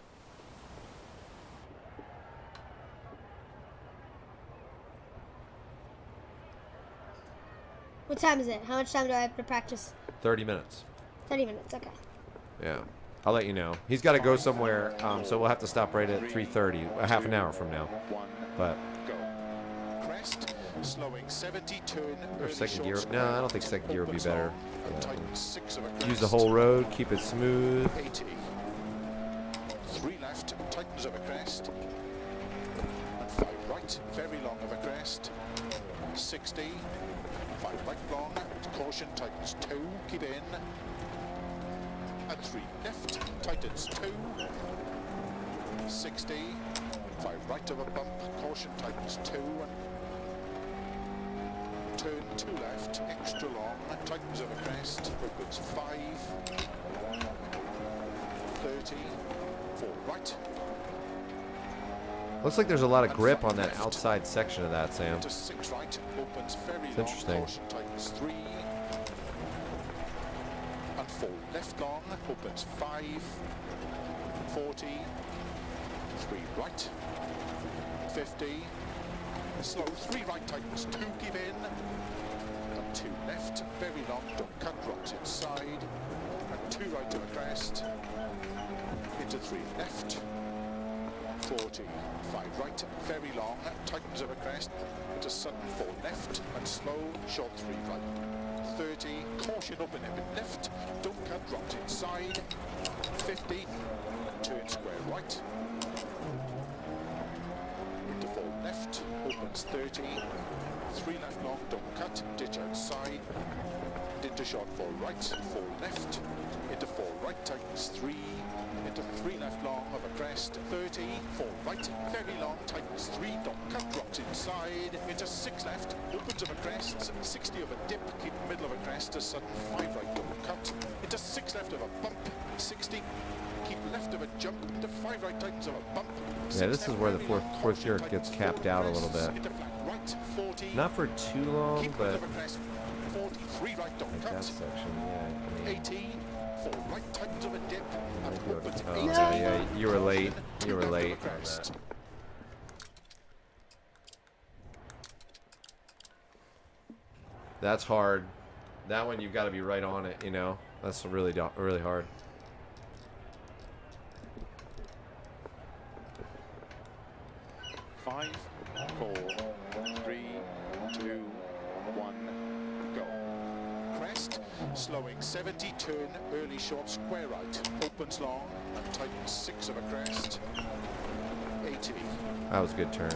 What time is it? How much time do I have to practice? 30 minutes. 30 minutes. Okay. Yeah. I'll let you know. He's got to go somewhere, so we'll have to stop right at 3:30, a half an hour from now. But. Go. Crest, slowing 70, turn, Or early second gear. short No, I square, don't think second gear would be opens better. long, and tightens 6 of a Use the crest. whole road, keep it smooth. 80. 3 left, tightens of a crest. And 5 right, very long of a crest. 60. 5 right long, caution, tightens 2, keep in. And 3 left, tightens 2. 60. 5 right of a bump, caution, tightens 2. Turn 2 left, extra long, tightens of a crest, opens 5. 30. 4 right. Looks like there's a lot of grip on that outside section of that, Sam. To 6 right, opens very It's long, interesting. caution, tightens 3. And 4 left long, opens 5. 40. 3 right. 50. Slow, 3 right, tightens 2, give in. And 2 left, very long, don't cut, rocks inside. And 2 right to a crest. Into 3 left. 40. 5 right, very long, tightens of a crest. Into sudden 4 left. And slow, short 3 right. 30. Caution open a bit left. Don't cut, rocks inside. 50. Turn square right. Into 4 left, opens 30. 3 left long, don't cut, ditch outside. Into short 4 right, 4 left. Into 4 right, tightens 3. Into 3 left long of a crest, 30. 4 right, very long, tightens 3. Don't cut, drops inside. Into 6 left, opens of a crest. 60 of a dip, keep middle of a crest. A sudden 5 right, don't cut. Into 6 left of a bump, 60. Keep left of a jump, into 5 right, tightens of a bump. Yeah, this is where the fourth gear gets capped out a little bit. Into flat right, 40. Not for too long, Keep but middle of a crest, 40. 3 right, don't like cut. that section, yeah. 80. 4 right, tightens of a dip. And Might be able to- opens oh, 80. yeah, you were late. You were Left of a late on crest. that. That's hard. That one you've got to be right on it, you know. That's really really hard. Five, 4, 3, 2, 1, go. Crest, slowing 70, turn, early short, square right, opens long, and tightens 6 of a crest. 80, That was a good turn.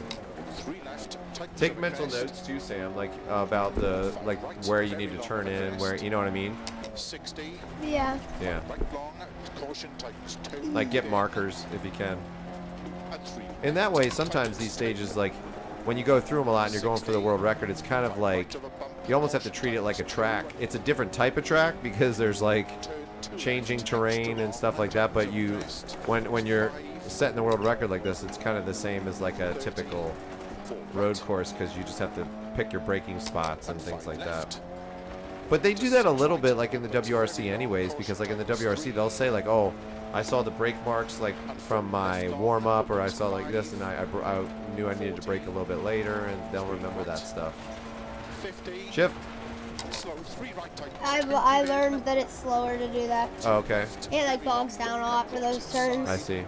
3 left, tightens Take of a mental crest. notes too, Sam, like about the where you need to turn in, where you know what I mean? 60, Yeah. Yeah. right long, caution, tightens 2. Like get markers if you can. And 3 In that way, sometimes these stages, like when you go through them a lot and you're going for the world record, it's kind of like you almost have to treat it like a track. It's a different type of track because there's like changing terrain and stuff like that. But you, when you're setting the world record like this, it's kind of the same as like a typical road course because you just have to pick your braking spots and things like that. But they do that a little bit like in the WRC anyways, because like in the WRC they'll say like, oh, I saw the brake marks like from my warm-up, or I saw like this and I knew I needed to brake a little bit later, and they'll remember that stuff. Shift. I learned that it's slower to do that. Oh, okay. It like bogs down a lot for those turns. I see.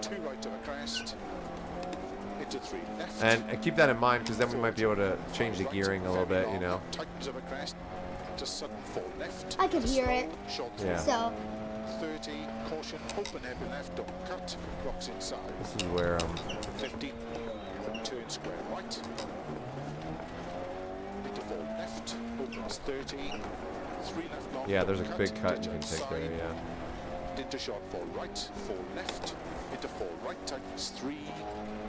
Two right to the crest. Into three left. And keep that in mind, because then we might be able to change the gearing a little bit, you know. Tightens of a crest. Into sudden four left. I could hear it. Yeah. So. 30, caution, open heavy left, don't cut, rocks inside. This is where 50, turn square right. Into four left, opens 30, 3 left long. yeah, there's a big cut you can take there, yeah. Into short 4 right, 4 left, into 4 right, tightens 3,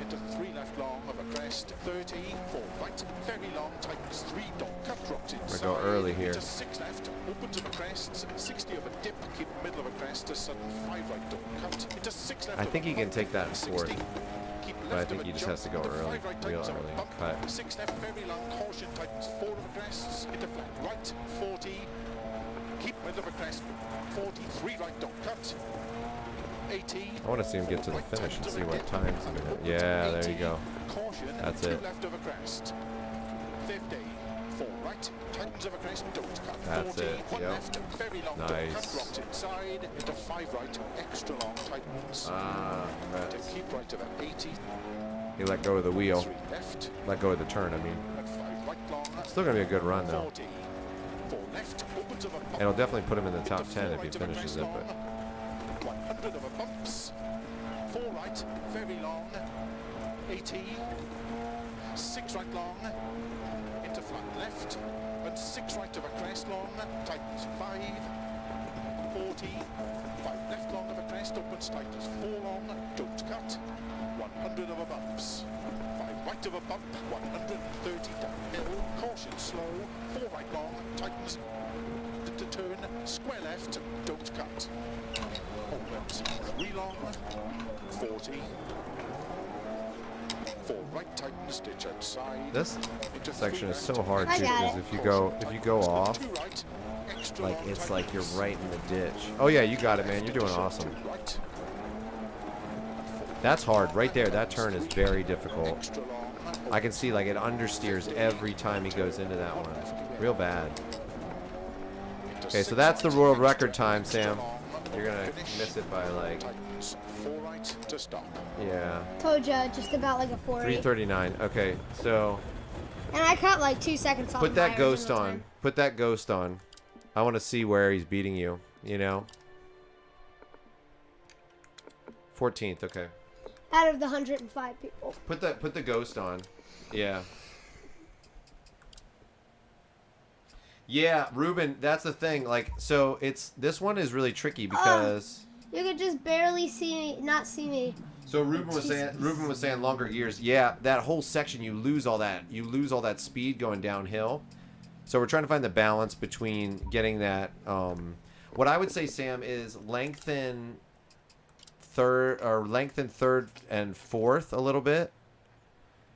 into 3 left long of a crest, 30, 4 right, very long, tightens 3, don't cut, rocks inside. We're going early here. Into 6 left, opens of a crest, 60 of a dip, keep middle of a crest, a sudden 5 right, don't cut, into 6 left. I think he can take that in 60, fourth, keep but I left think of he a just jump, has to go into early, 5 right, real tightens of a early, bump, cut. 6 left, very long, caution, tightens 4 of a crests, into flat right, 40, keep middle of a crest, 43 right, don't cut. 80. I want to see him get to the finish and see what times he's gonna hit. Yeah, there you go. That's it. Left of a crest. 50. 4 right. Tightens of a crest. Don't cut. That's 40. it. 1 Yep. left. Very long. Nice. Don't cut. Rocks inside. Into 5 right. Extra long. Tightens. To Right. keep right of a 80. He let go of the wheel. 3 left. Let go of the turn, I mean. And 5 right long. Still going to be a good run, though. 40. 4 left. Opens of a bump. It'll definitely put him in the top Into 10 4 if he right of a finishes crest it, long. but 100 of a bumps. 4 right, very long. 80. 6 right long. Into flat left. And 6 right of a crest long. Tightens 5. 40. 5 left long of a crest. Opens tightens 4 long. Don't cut. 100 of a bumps. 5 right of a bump. 130 downhill. Caution slow. 4 right long. Tightens to turn. Square left. Don't cut. Opens 3 long. 40. 4 right, tightens, ditch outside. this Into section is 3 so hard I too, got because it. if you go off, 2 right, extra like long, it's like you're tightens. right in the ditch. Oh yeah, you got it, man. You're doing awesome. 2 right. That's hard right there. That turn is very difficult. Extra long. I can see like it understeers every time he goes into that one. Real bad. Okay, so that's the world record time, Sam. You're gonna miss it by like, Tightens 4 right to stop. yeah, Told you, just about like a 40. 3:39. Okay, so And I cut like 2 seconds off. put my that ghost original on. time. Put that ghost on. I want to see where he's beating you. You know. 14th. Okay. Out of the 105 people. Put the ghost on. Yeah. Yeah, Ruben, that's the thing. Like, so this one is really tricky because You could just barely see me, not see me. so Ruben was saying longer gears. Yeah, that whole section you lose all that. You lose all that speed going downhill. So we're trying to find the balance between getting that what I would say, Sam, is lengthen third and fourth a little bit.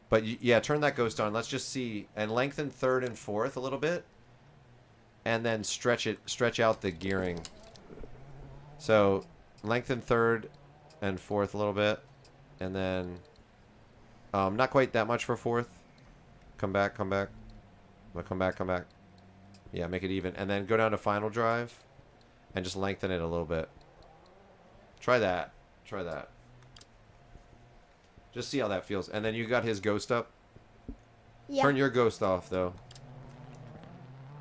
But yeah, turn that ghost on. Let's just see, and lengthen third and fourth a little bit, and then stretch out the gearing. So lengthen third and fourth a little bit, and then not quite that much for fourth. Come back. Yeah, make it even, and then go down to final drive, and just lengthen it a little bit. Try that. Just see how that feels. And then you got his ghost up. Yeah. Turn your ghost off though.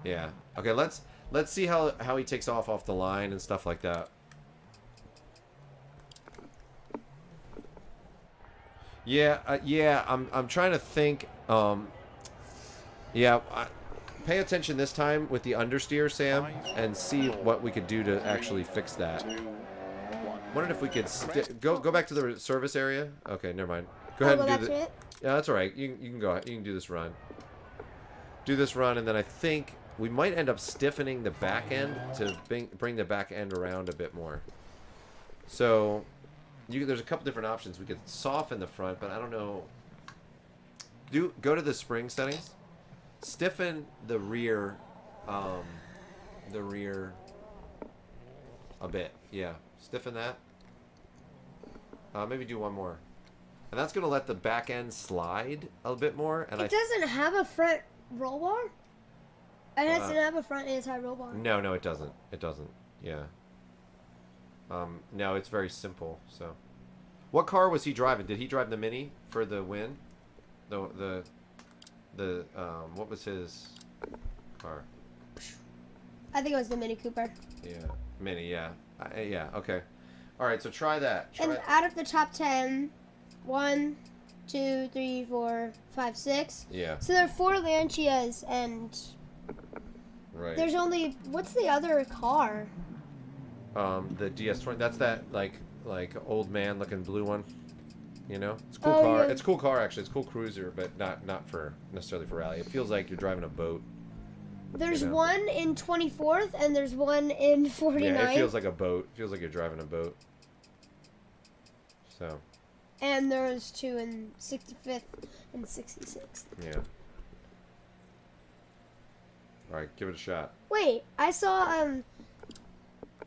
Yeah. Okay, let's see how he takes off the line and stuff like that. Yeah, I'm trying to think. Yeah, pay attention this time with the understeer, Sam, and see what we could do to actually fix that. Wondered if we could go back to the service area. Okay, never mind. Go ahead and do it. Yeah, that's all right. You can go. You can do this run. Do this run, and then I think we might end up stiffening the back end to bring the back end around a bit more. So there's a couple different options. We could soften the front, but I don't know. Go to the spring settings, stiffen the rear a bit. Yeah, stiffen that. Maybe do one more, and that's gonna let the back end slide a bit more. And it doesn't have a front roll bar. It doesn't have a front anti-roll bar. No, it doesn't. It doesn't. Yeah. No, it's very simple. So, what car was he driving? Did he drive the Mini for the win? The what was his car? I think it was the Mini Cooper. Yeah, Mini. Yeah, yeah. Okay. All right. So try that. And out of the top 10, 1, 2, 3, 4, 5, 6. Yeah. So there are 4 Lancias and. Right. There's only what's the other car? The DS20. That's that like old man looking blue one. You know, it's a cool Oh, car. yeah. It's a cool car actually. It's a cool cruiser, but not for necessarily for rally. It feels like you're driving a boat. There's You know. one in 24th and there's one in 49th. Yeah, it feels like a boat. It feels like you're driving a boat. So. And there's 2 in 65th and 66th. Yeah. All right, give it a shot. Wait, I saw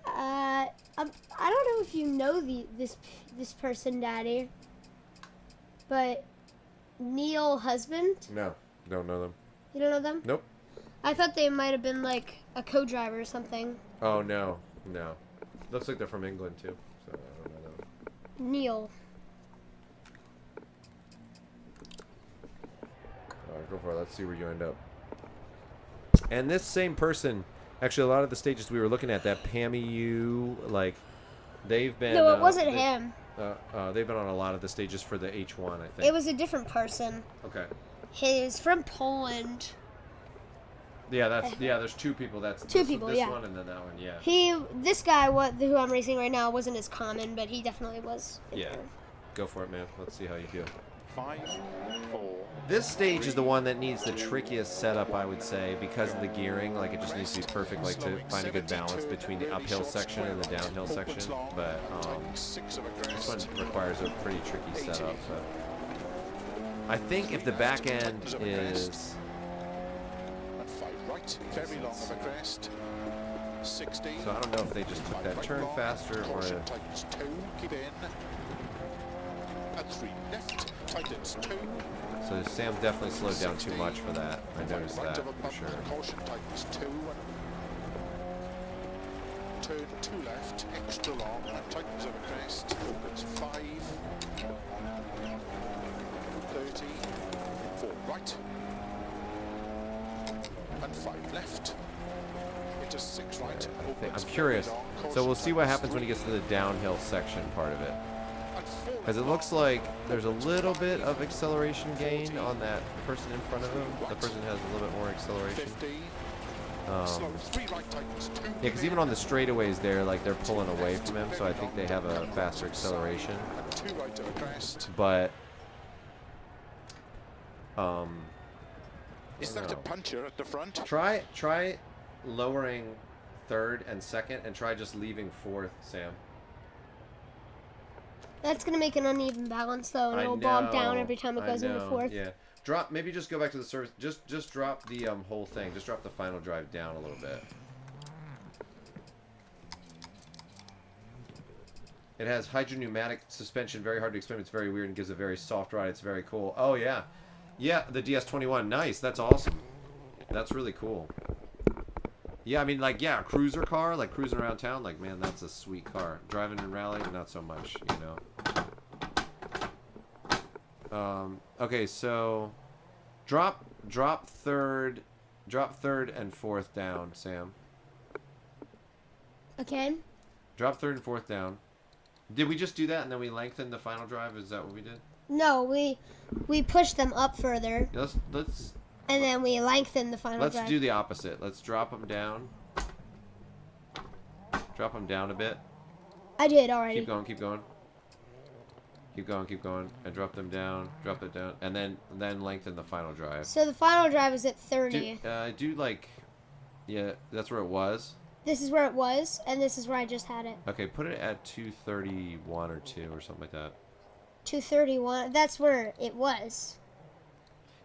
I don't know if you know this person, Daddy, but Neil Husband. No, don't know them. You don't know them? Nope. I thought they might have been like a co-driver or something. Oh no. Looks like they're from England too. So I don't know them. Neil. All right, go for it. Let's see where you end up. And this same person, actually, a lot of the stages we were looking at, that PAMU, like, they've been. No, it wasn't him. They've been on a lot of the stages for the H1, I think. It was a different person. Okay. He's from Poland. Yeah, there's 2 people. That's Two this, people, this yeah. one and then that one, yeah. This guy, who I'm racing right now, wasn't as common, but he definitely was. Yeah. Go for it, man. Let's see how you do. 5, 4. This stage is the one that needs the trickiest setup, I would say, because of the gearing. Like, it just needs to be perfect, like, to find a good balance between the uphill section and the downhill section. But this one requires a pretty tricky setup. But I think if the back end is... And 5 right, very long of a crest. 60. So I don't know if they just took that turn faster or... Caution tightens 2, keep in. And 3 left, tightens 2. So Sam definitely slowed down too much for that. I noticed that, for sure. Caution tightens 2. Turn 2 left, extra long, and tightens of a crest. Opens 5. 30. 4 right. And 5 left. Into 6 right. I'm curious. So we'll see what happens when he gets to the downhill section part of it. Because it looks like there's a little bit of acceleration gain on that person in front of him. The person has a little bit more acceleration. Yeah, because even on the straightaways there, like, they're pulling away from him, so I think they have a faster acceleration. But, is that a puncher at the front? try lowering 3rd and 2nd, and try just leaving 4th, Sam. That's gonna make an uneven balance though, and it'll bog down every time it goes into 4th. Yeah. Maybe just go back to the service. Just drop the whole thing. Just drop the final drive down a little bit. It has hydropneumatic suspension, very hard to explain. It's very weird and gives a very soft ride. It's very cool. Oh yeah. Yeah, the DS21. Nice. That's awesome. That's really cool. Yeah, I mean, like, yeah, a cruiser car, like cruising around town, like, man, that's a sweet car. Driving in rally, not so much, you know. Okay, so drop 3rd and 4th down, Sam. Okay. Drop 3rd and 4th down. Did we just do that and then we lengthened the final drive? Is that what we did? No, we pushed them up further, Yeah, let's and then we lengthened the final drive. do the opposite. Let's drop them down. Drop them down a bit. I did already. Keep going, keep going. Keep going, keep going. And drop them down, drop it down, and then lengthen the final drive. So the final drive is at 30. Do like Yeah, that's where it was. This is where it was, and this is where I just had it. Okay, put it at 231 or 2 or something like that. 231. That's where it was.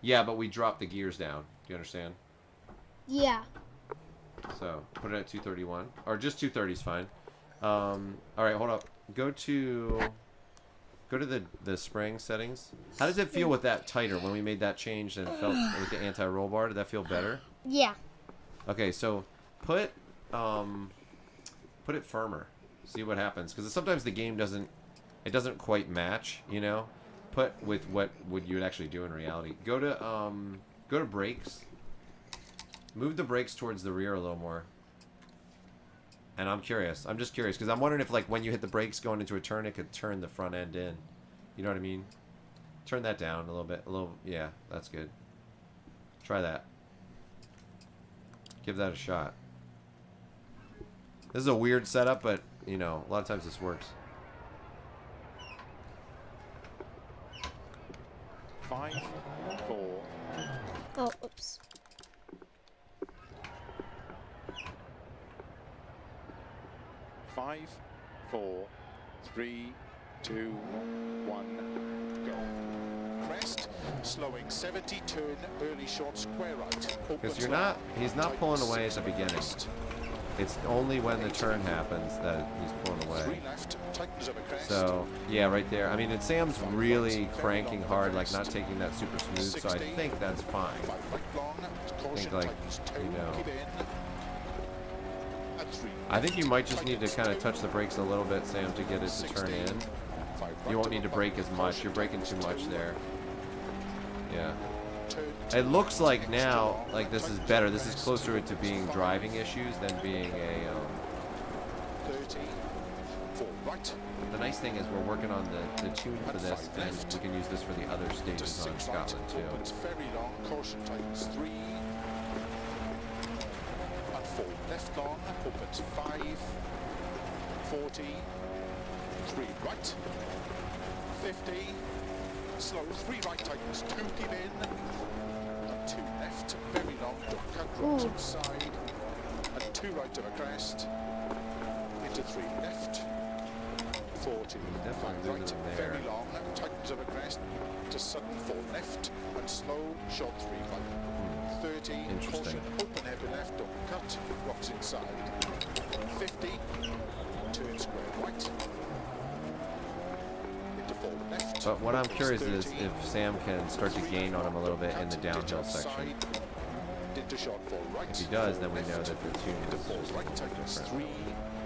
Yeah, but we dropped the gears down. Do you understand? Yeah. So put it at 231, or just 230 is fine. All right, hold up. Go to the spring settings. How does it feel with that tighter? When we made that change and it felt with the anti-roll bar, did that feel better? Yeah. Okay, so put it firmer. See what happens, because sometimes the game doesn't quite match. You know, put with what you would actually do in reality. Go to brakes. Move the brakes towards the rear a little more. And I'm curious. I'm just curious because I'm wondering if, like, when you hit the brakes going into a turn, it could turn the front end in. You know what I mean? Turn that down a little bit. Yeah, that's good. Try that. Give that a shot. This is a weird setup, but, you know, a lot of times this works. 5, 4. Oh, oops. 5, 4, 3, 2, 1, go. Crest, slowing 70, turn, early short, square right. Because he's not pulling away at the beginning. It's only when the turn happens that he's pulling away. So, yeah, right there. I mean, Sam's really cranking hard, like not taking that super smooth, so I think that's fine. I think, like, you know... I think you might just need to kind of touch the brakes a little bit, Sam, to get it to turn in. You won't need to brake as much. You're braking too much there. Yeah. It looks like now, like this is better. This is closer to being driving issues than being a... The nice thing is we're working on the tune for this, and we can use this for the other stages on Scotland, too. It's very long. Caution tightens 3. And 4. Left long. Opens 5. 40. 3 right. 50. Slow. 3 right tightens 2. Keep in. And 2 left. Very long. Don't cut. Drops outside. And 2 right of a crest. Into 3 left. 40. 5 right. Very long. Tightens of a crest. To sudden 4 left. And slow. Short 3 right. 30. Caution. Open heavy left. Don't cut. Rocks inside. 50. Turn square right. Into 4 left. But what I'm curious is if Sam can start to gain on him a little bit in the downhill section. Into short 4 right. If he does, then we know that the tune Into is 4 just right. Tightens 3.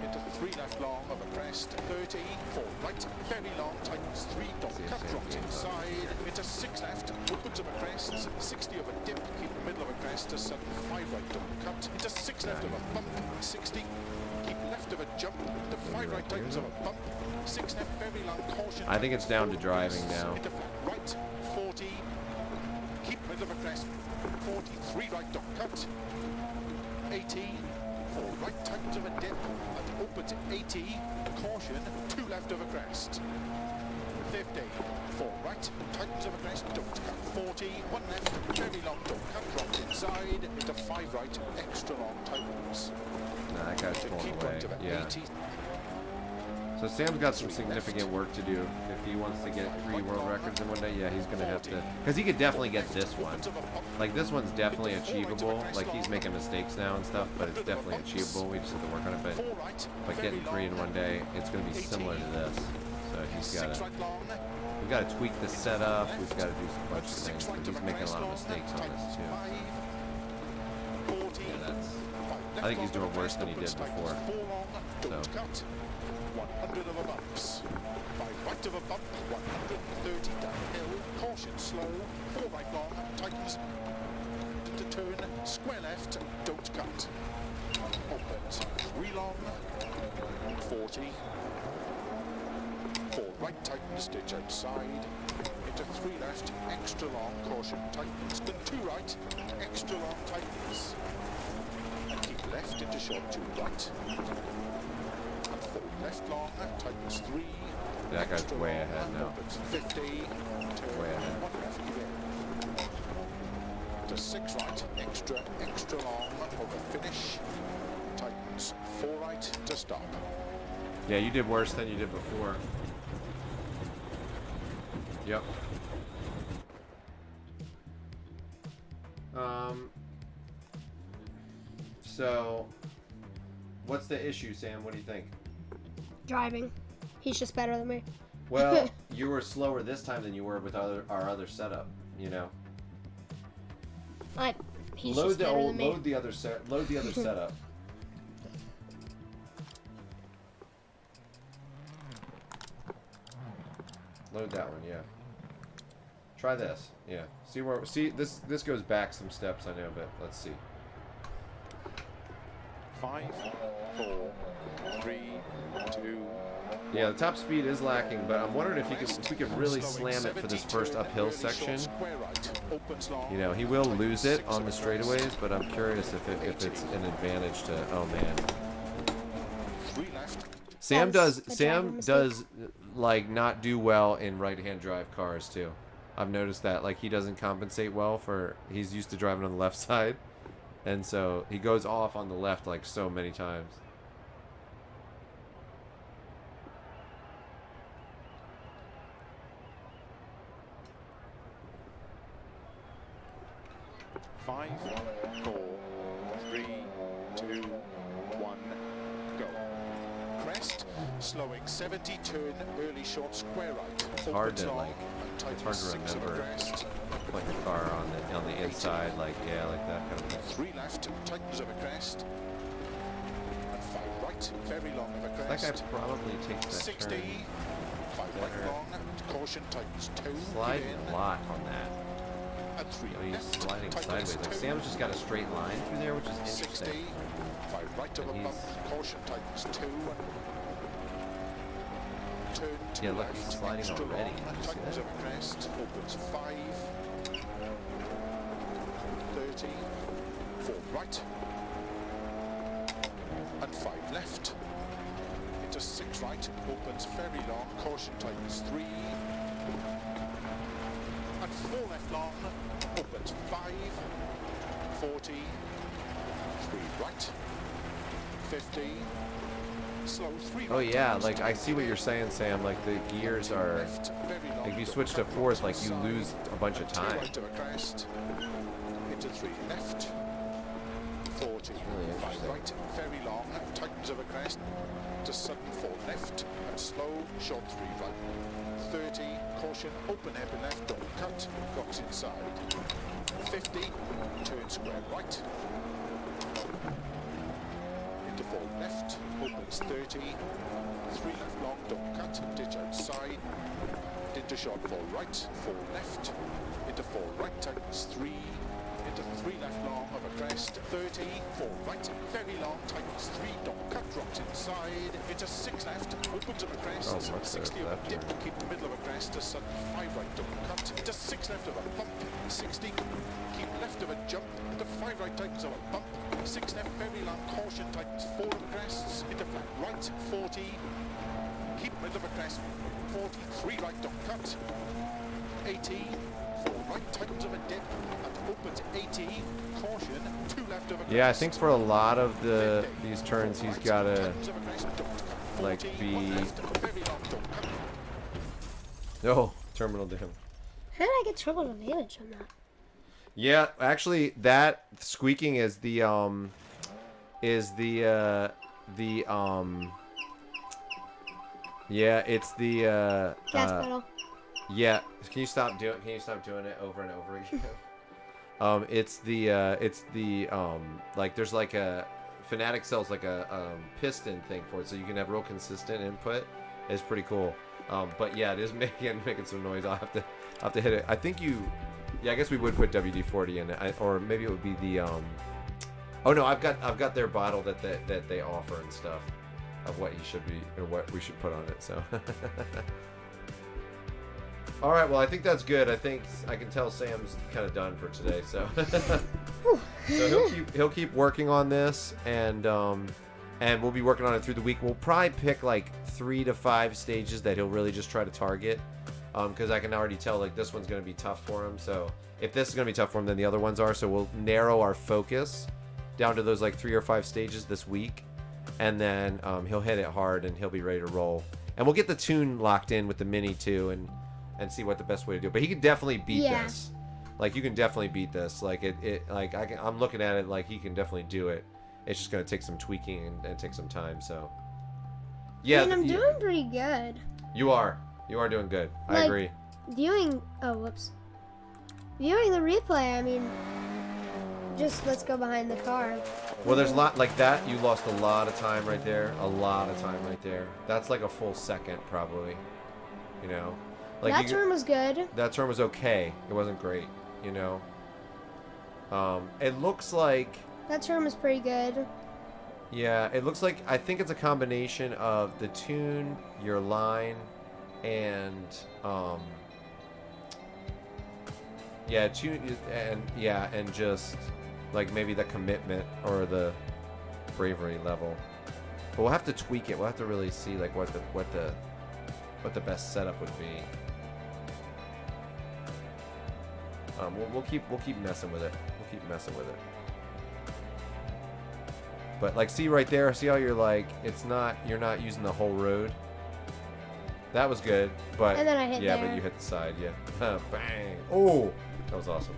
Into 3 left long of a crest. 30. 4 right. Very long. Tightens 3. Don't cut. Drops inside. Into 6 left. Opens of a crest. 60 of a dip. Keep the middle of a crest. To sudden 5 right. Don't cut. Into 6 left of a bump. 60. Keep left of a jump. Into 5 right. Tightens of a bump. 6 left. Very long. Caution. I think it's down to driving now. Into flat right. 40. Keep middle of a crest. 43 right. Don't cut. 80. 4 right. Tightens of a dip. And opens 80. Caution. 2 left of a crest. 50. 4 right. Tightens of a crest. Don't cut. 40. 1 left. Very long. Don't cut. Drops inside. Into 5 right. Extra long. Tightens. Nah, that guy's To pulling keep away. right of a Yeah. 80. So Sam's got some significant work to do if he wants to get 3 world records in one day. Yeah, he's gonna have to, because he could definitely get this one. Like, this one's definitely achievable. Like, he's making mistakes now and stuff, but it's definitely achievable. We just have to work on it. But getting 3 in one day, it's gonna be similar to this. So he's gotta, we've got to tweak the setup. We've got to do some bunch of things. But he's making a lot of mistakes on this too. Yeah, I think he's doing worse than he did before. So. 100 of a bumps. 5 right of a bump. 130 downhill. Caution slow. 4 right long. Tightens. To turn. Square left. Don't cut. Opens. 3 long. 40. 4 right. Tightens. Ditch outside. Into 3 left. Extra long. Caution tightens. Then 2 right. Extra long. Tightens. And keep left into short 2 right. Left long, tightens 3. That guy's way ahead now. 50. Way ahead. 1 left, keep in. To into 6 right, extra long over finish, tightens 4 right to stop. Yeah, you did worse than you did before. Yep. So, what's the issue, Sam? What do you think? Driving. He's just better than me. Well, you were slower this time than you were with our other setup, you know. He's just better than me. Load the other setup. Load that one, yeah. Try this, yeah. See this goes back some steps, I know, but let's see. 5, 4, 3, 2. Yeah, the top speed is lacking, but I'm wondering if we could really slam it for this first uphill section. You know, he will lose it on the straightaways, but I'm curious if it's an advantage to. Oh man. Sam does like not do well in right-hand drive cars too. I've noticed that. Like he doesn't compensate well for. He's used to driving on the left side, and so he goes off on the left like so many times. Five, 4, 3, 2, 1, go. Crest, slowing 70, turn, early short square right. It's hard to like. It's hard to remember. Put your car on the inside, like yeah, like that kind of thing. 3 left, tightens of a crest. And 5 right, very long of a crest. That guy probably takes that 60, turn 5 better. right long, caution tightens 2. Sliding a lot on that. And 3 You know, he's left, sliding tightens sideways. Like 2. Sam's just got a straight line through there, which is 60, interesting. 5 right of a And bump, he's- caution tightens 2. Turn 2 Yeah, look, left, he's sliding extra already. long, Did you see tightens that? of a crest, opens 5. 30, 4 right. And 5 left. Into 6 right, opens very long, caution tightens 3. And 4 left long, opens 5. 40, 3 right. 50. Slow 3 Oh right yeah, tightens like I see what you're saying, Sam. Like the gears are. left, very long, Like if you don't switch to cut fourth, right like you side. lose a bunch of 2 time. right of a crest. Into 3 left. 40. really 5 interesting. right, very long, tightens of a crest. To sudden 4 left. And slow, short 3 right. 30, caution, open hairpin left, don't cut, rocks inside. 50, turn square right. Into 4 left, opens 30. 3 left long, don't cut, ditch outside. Into short 4 right, 4 left. Into 4 right, tightens 3. Into 3 left long of a crest. 30, 4 right, very long, tightens 3, don't cut, rocks inside. Into 6 left, opens of a crest. Oh, what's 60 that of a left dip, turn? keep the middle of a crest. To sudden 5 right, don't cut. Into 6 left of a bump. 60, keep left of a jump. Into 5 right, tightens of a bump. 6 left, very long, caution, tightens 4 of a crests. Into flat right, 40. Keep middle of a crest. 40, 3 right, don't cut. 80, 4 right, tightens of a dip, and opens 80, caution, 2 left of a crest. Yeah, I think for a lot of 50, these turns, 4 he's right, gotta tightens of a crest, don't cut. like 40, be. 1 left, very long, don't cut. Oh, terminal damage. How did I get terminal damage on that? Yeah, actually, that squeaking is the yeah, it's the Gas pedal. yeah. Can you stop doing it over and over again? It's the like there's like a FANATEC sells like a piston thing for it, so you can have real consistent input. It's pretty cool. But yeah, it is making some noise. I'll have to hit it. I think you. Yeah, I guess we would put WD-40 in it, or maybe it would be the oh no, I've got their bottle that they offer and stuff of what you should be or what we should put on it. So all right, well I think that's good. I think I can tell Sam's kind of done for today. So so he'll keep working on this, and we'll be working on it through the week. We'll probably pick like 3 to 5 stages that he'll really just try to target. because I can already tell like this one's going to be tough for him. So if this is going to be tough for him, then the other ones are. So we'll narrow our focus down to those like 3 or 5 stages this week, and then he'll hit it hard and he'll be ready to roll. And we'll get the tune locked in with the Mini too, and see what the best way to do it. But he can definitely beat this. Like you can definitely beat this. Like I'm looking at it like he can definitely do it. It's just gonna take some tweaking and take some time. So yeah, I mean, I'm doing pretty good. You are doing good. I agree. Viewing the replay. I mean, just let's go behind the car. Well, there's a lot like that. You lost a lot of time right there. A lot of time right there. That's like a full second probably. You know, like that turn was good. That turn was okay. It wasn't great. You know. It looks like that turn was pretty good. Yeah, it looks like I think it's a combination of the tune, your line, and and just like maybe the commitment or the bravery level. But we'll have to tweak it. We'll have to really see like what the best setup would be. We'll keep messing with it. We'll keep messing with it. But like, see right there, see how you're like, you're not using the whole road. That was good, but and then I hit yeah, there. but you hit the side, yeah. Bang! Oh, that was awesome.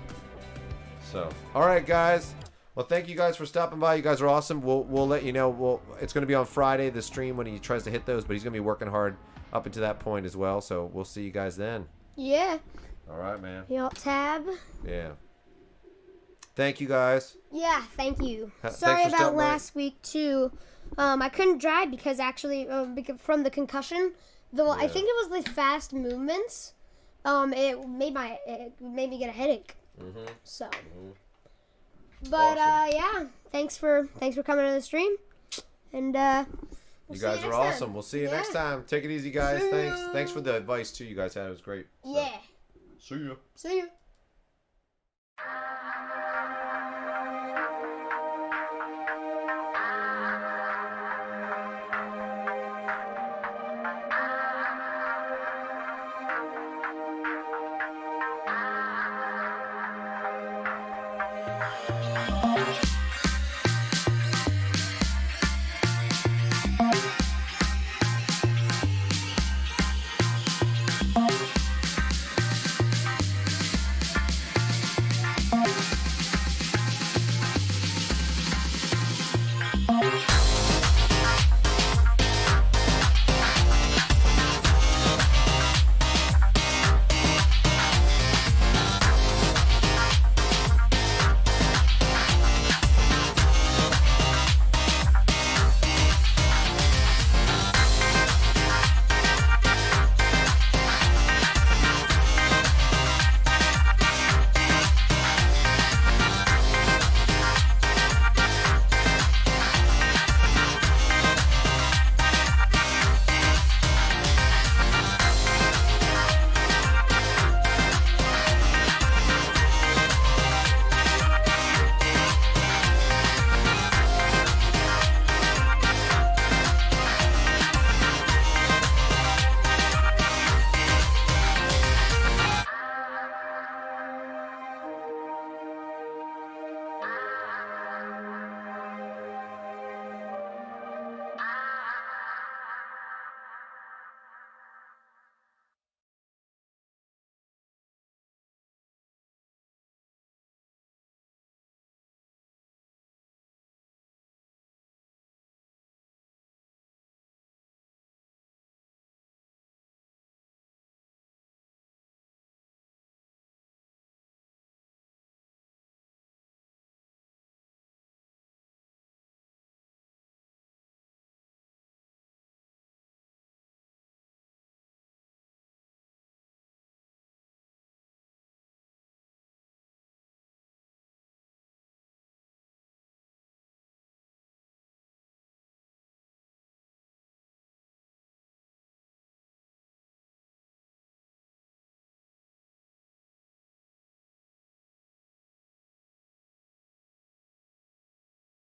So, all right, guys. Well, thank you guys for stopping by. You guys are awesome. We'll let you know. It's going to be on Friday, the stream, when he tries to hit those, but he's going to be working hard up until that point as well. So we'll see you guys then. Yeah. All right, man. You'll tab. Yeah. Thank you guys. Yeah, thank you. Sorry about last week too. I couldn't drive because actually from the concussion. Though I think it was the fast movements. It made me get a headache. So. But awesome. yeah, thanks for coming to the stream, and you guys are awesome. We'll see you next time. Take it easy, guys. Thanks for the advice too. You guys had it was great. So. Yeah. See ya. See ya.